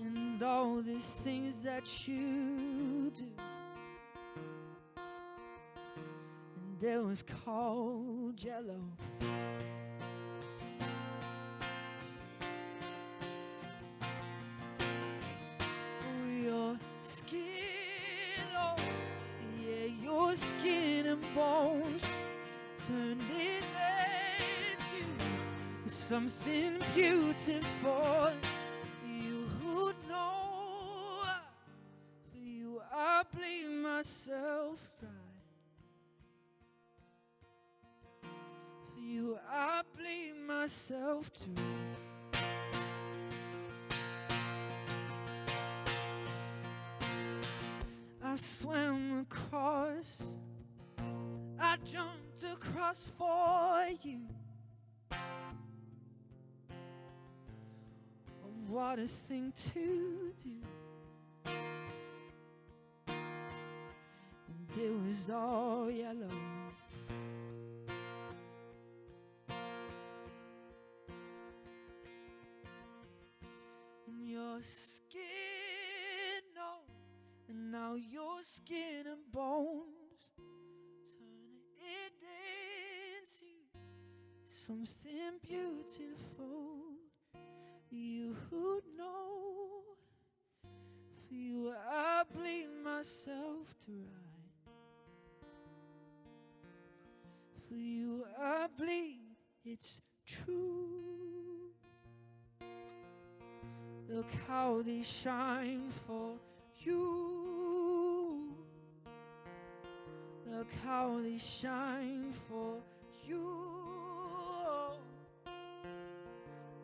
and and all the things that you do. And it was cold yellow. Oh, your skin, oh, yeah, your skin and bones turned it into something beautiful. You would know, for you I bleed myself dry. For you I bleed myself too. I swam across, I jumped across for you. Oh, what a thing to do. And it was all yellow. And your skin, no. And now your skin and bones turn it into something beautiful. You who know, for you I bleed myself dry. For you I bleed, it's true. Look how they shine for you. Look how they shine for you.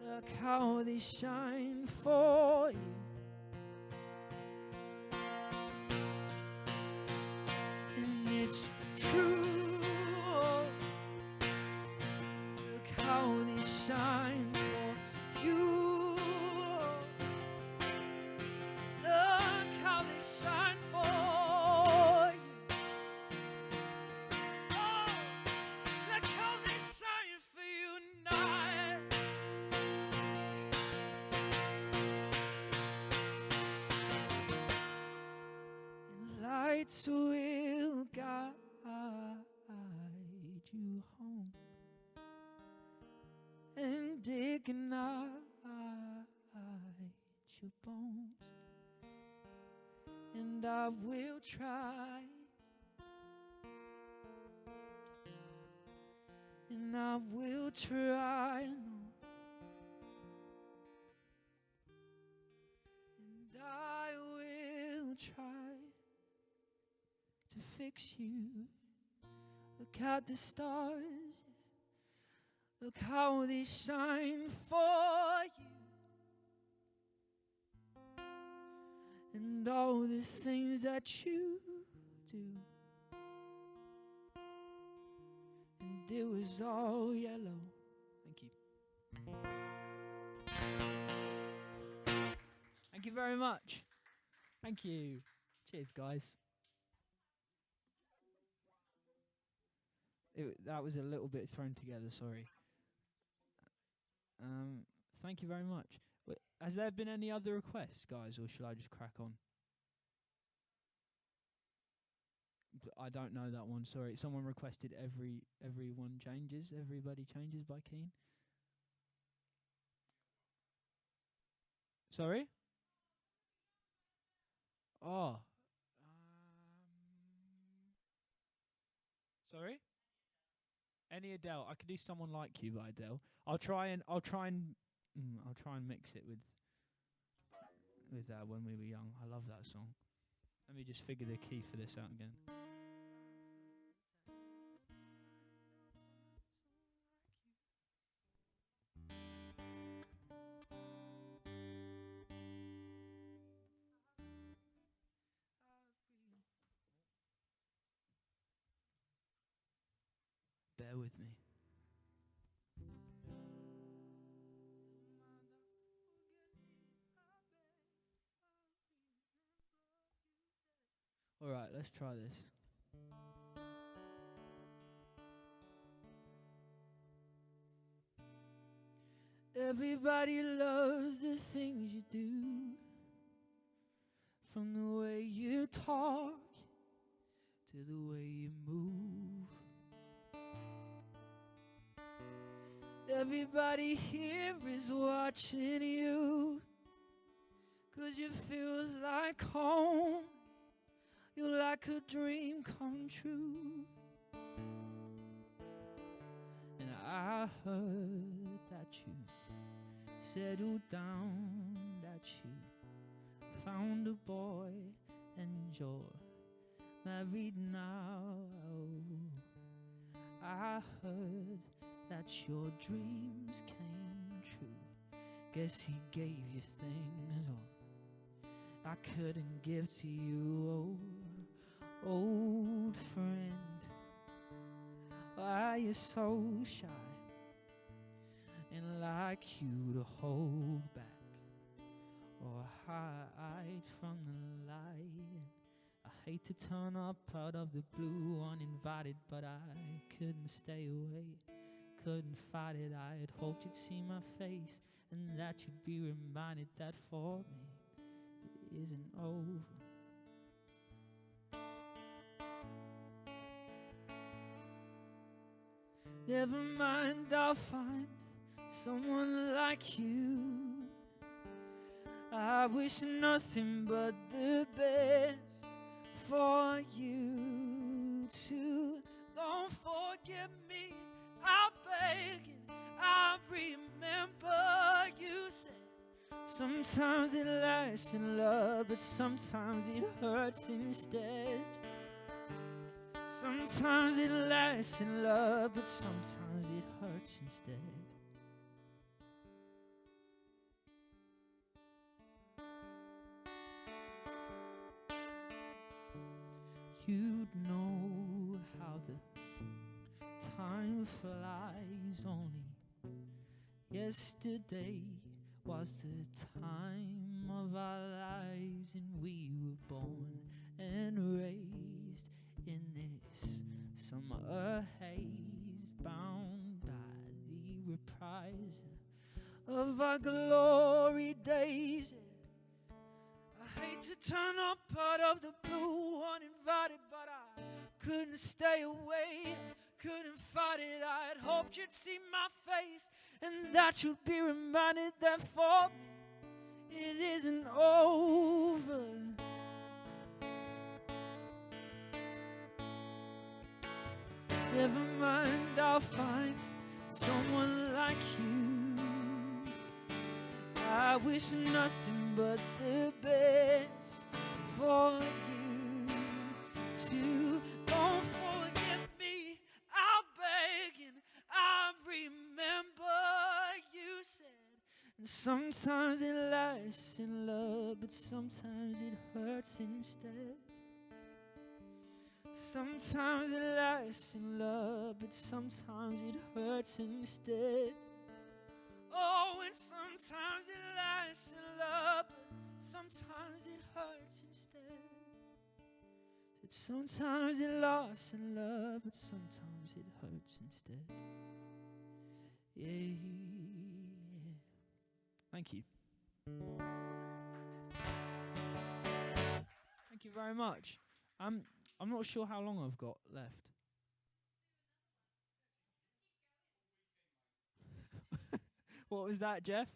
Look how they shine for you. And it's true. Look how they shine for you. Look how they shine for you. Oh, look how they shine for you tonight. And lights will guide you home, and ignite your bones. And I will try, and I will try, no. And I will try to fix you. Look at the stars, look how they shine for you. And all the things that you do. And it was all yellow. Thank you. Thank you very much. Thank you. Cheers, guys. That was a little bit thrown together, sorry. Thank you very much. Has there been any other requests, guys, or should I just crack on? I don't know that one, sorry. Someone requested everyone changes, everybody changes by Keane. Sorry? Oh. Sorry? Any Adele. I could do Someone Like You by Adele. I'll try and mix it with When We Were Young. I love that song. Let me just figure the key for this out again. Bear with me. All right, let's try this. Everybody loves the things you do. from the way you talk to the way you move. Everybody here is watching you, 'cause you feel like home. You're like a dream come true. And I heard that you settled down, that you found a boy and you're married now. I heard that your dreams came true. Guess he gave you things I couldn't give to you, old friend. Why are you so shy and like you to hold back or hide from the light? I hate to turn up out of the blue uninvited, but I couldn't stay away, couldn't fight it. I had hoped you'd see my face and that you'd be reminded that for me it isn't over. Never mind, I'll find someone like you. I wish nothing but the best for you too. Don't forget me, I beg you. I remember you said sometimes it lasts in love, but sometimes it hurts instead. Sometimes it lasts in love, but sometimes it hurts instead. You'd know how the time flies. Only yesterday was the time of our lives, and we were born and raised in this summer haze, bound by the reprise of our glory days. I hate to turn up out of the blue uninvited, but I couldn't stay away, couldn't fight it. I had hoped you'd see my face and that you'd be reminded that for me it isn't over. Never mind, I'll find someone like you. I wish nothing but the best for you too. Don't forget me, I'm begging. I remember you said, and sometimes it lasts in love, but sometimes it hurts instead. Sometimes it lasts in love, but sometimes it hurts instead. Oh, and sometimes it lasts in love, but sometimes it hurts instead. That sometimes it lasts in love, but sometimes it hurts instead. Yeah. Thank you. Thank you very much. I'm not sure how long I've got left. What was that, Geoff?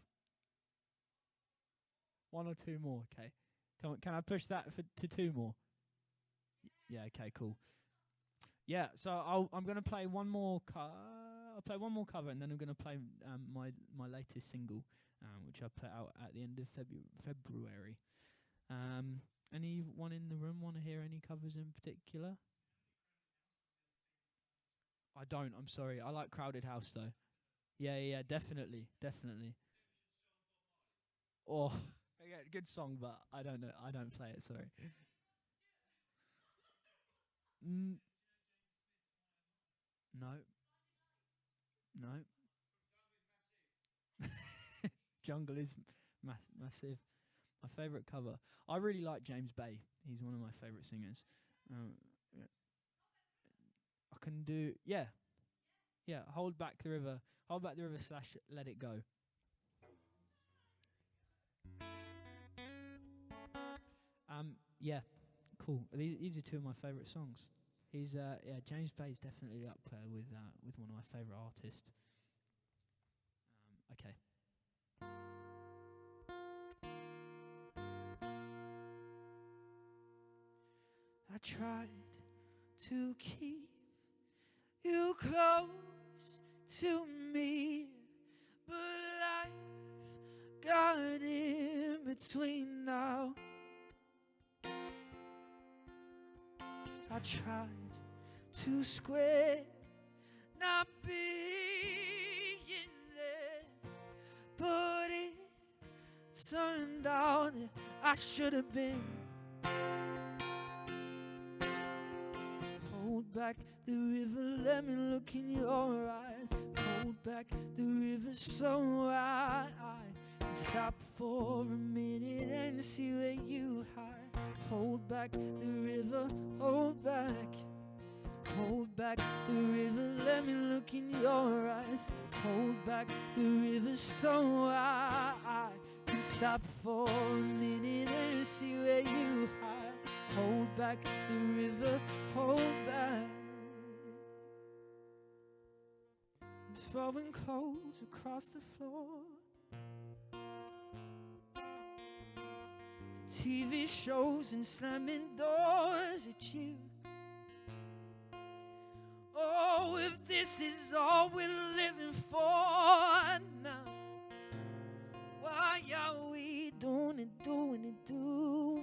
One or two more, okay. Can I push that to two more? Yeah, okay, cool. Yeah, so I'm going to play one more I'll play one more cover, and then I'm going to play my latest single, which I put out at the end of February. Anyone in the room want to hear any covers in particular? I don't, I'm sorry. I like Crowded House though. Yeah, definitely. Oh, yeah, good song, but I don't know. I don't play it, sorry. No. Jungle is massive. My favourite cover. I really like James Bay. He's one of my favourite singers. Yeah. I can do, yeah. Hold Back the River / Let It Go. Yeah, cool. These are two of my favourite songs. He's James Bay's definitely up with one of my favourite artists. Okay. I tried to keep you close to me, but life got in between now. I tried to square not being there, but it turned out that I should have been. Hold back the river, let me look in your eyes. Hold back the river so I can stop for a minute and see where you hide. Hold back the river, hold back. Hold back the river, let me look in your eyes. Hold back the river so I can stop for a minute and see where you hide. Hold back the river, hold back. I'm throwing clothes across the floor. The TV shows and slamming doors at you. Oh, if this is all we're living for now, why are we doing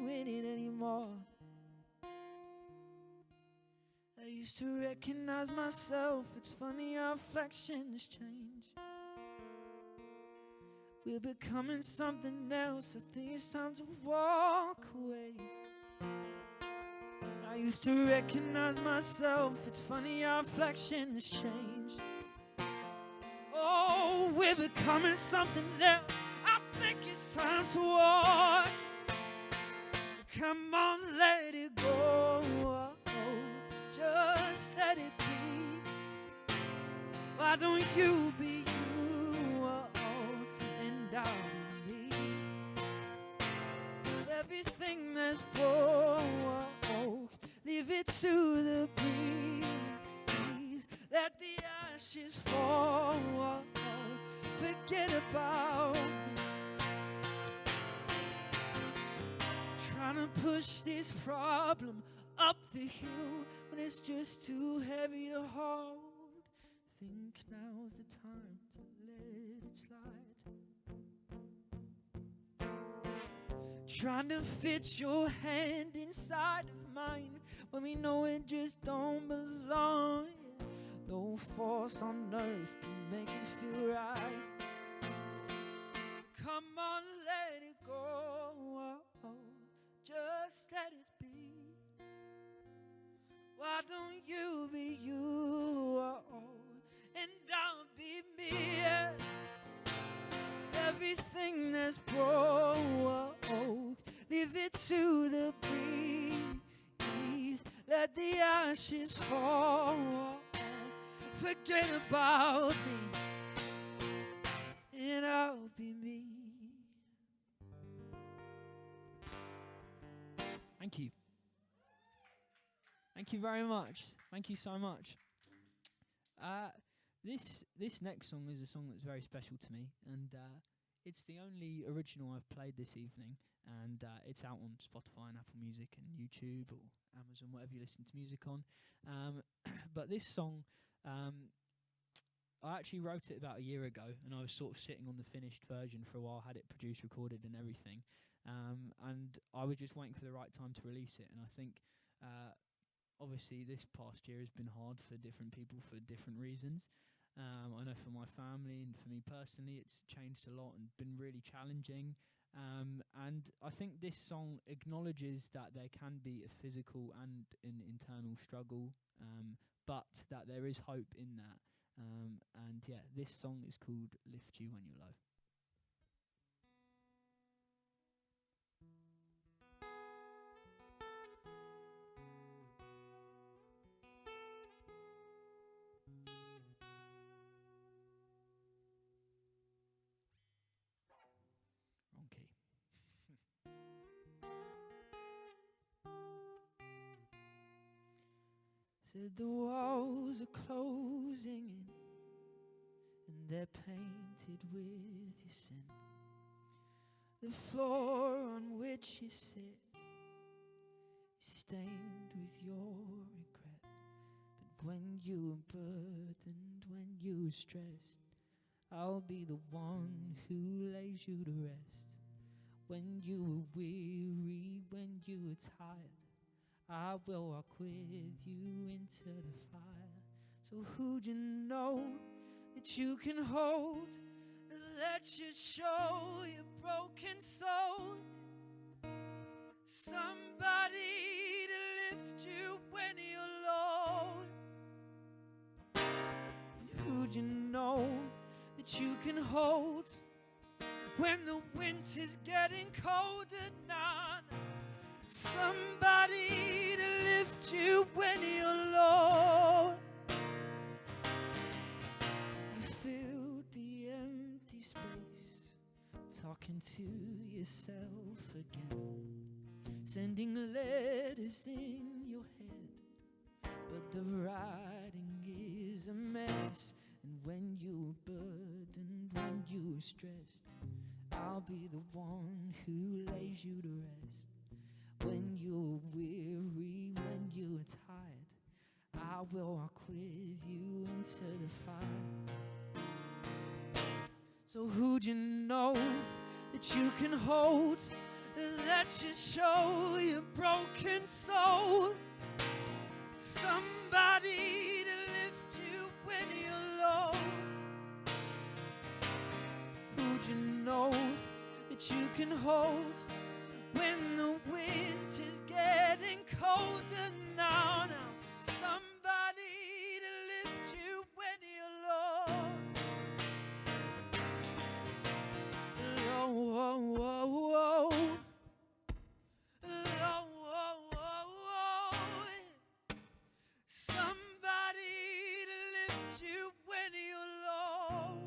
it anymore? I used to recognize myself. It's funny how reflections change. We're becoming something else. I think it's time to walk away. I used to recognize myself. It's funny how reflections change. Oh, we're becoming something else. I think it's time to walk. Come on, let it go. Just let it be. Why don't you be you, and I'll be me. Everything that's broke, leave it to the breeze. Let the ashes fall. Forget about me. Trying to push this problem up the hill when it's just too heavy to hold. Think now's the time to let it slide. Trying to fit your hand inside of mine when we know it just don't belong. No force on earth can make it feel right. Come on, let it go. Just let it be. Why don't you be you, and I'll be me. Everything that's broke, leave it to the breeze. Let the ashes fall. Forget about me, and I'll be me. Thank you. Thank you very much. Thank you so much. This next song is a song that's very special to me, and it's the only original I've played this evening, and it's out on Spotify and Apple Music and YouTube or Amazon, whatever you listen to music on. But this song, I actually wrote it about a year ago, and I was sort of sitting on the finished version for a while, had it produced, recorded and everything, and I was just waiting for the right time to release it. And I think obviously this past year has been hard for different people for different reasons. I know for my family and for me personally it's changed a lot and been really challenging, and I think this song acknowledges that there can be a physical and an internal struggle, but that there is hope in that, and yeah, this song is called Lift You When You're Low. Wrong key. Said the walls are closing in, and they're painted with your sin. The floor on which you sit is stained with your regret. But when you were burdened, when you were stressed, I'll be the one who lays you to rest. When you were weary, when you were tired, I will walk with you into the fire. So who'd you know that you can hold, that lets you show your broken soul? Somebody to lift you when you're low. And who'd you know that you can hold when the winter's getting colder? Nah, nah. Somebody to lift you when you're low. You filled the empty space, talking to yourself again, sending letters in your head, but the writing is a mess. And when you're burdened, when you're stressed, I'll be the one who lays you to rest. When you're weary, when you're tired, I will walk with you into the fire. So who'd you know that you can hold, that lets you show your broken soul? Somebody to lift you when you're low. Who'd you know that you can hold when the winter's getting colder? Now, now, somebody to lift you when you're low. Low, whoa, whoa, whoa. Low, whoa, whoa, whoa. Somebody to lift you when you're low.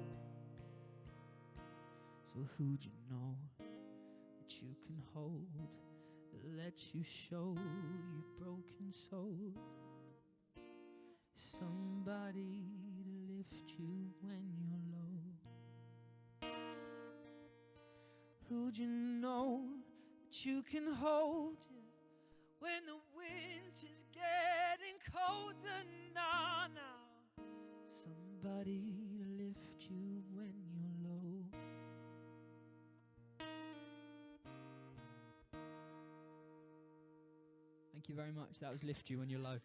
So who'd you know that you can hold, that lets you show your broken soul? Somebody to lift you when you're low. Who'd you know that you can hold when the winter's getting colder? Nah, nah. Somebody to lift you when you're low. Thank you very much. That was Lift You When You're Low.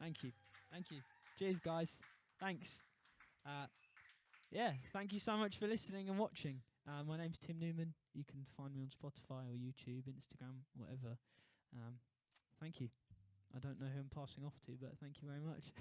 Thank you. Thank you. Cheers, guys. Thanks. Yeah, thank you so much for listening and watching. My name's Tim Newman. You can find me on Spotify or YouTube, Instagram, whatever. Thank you. I don't know who I'm passing off to, but thank you very much.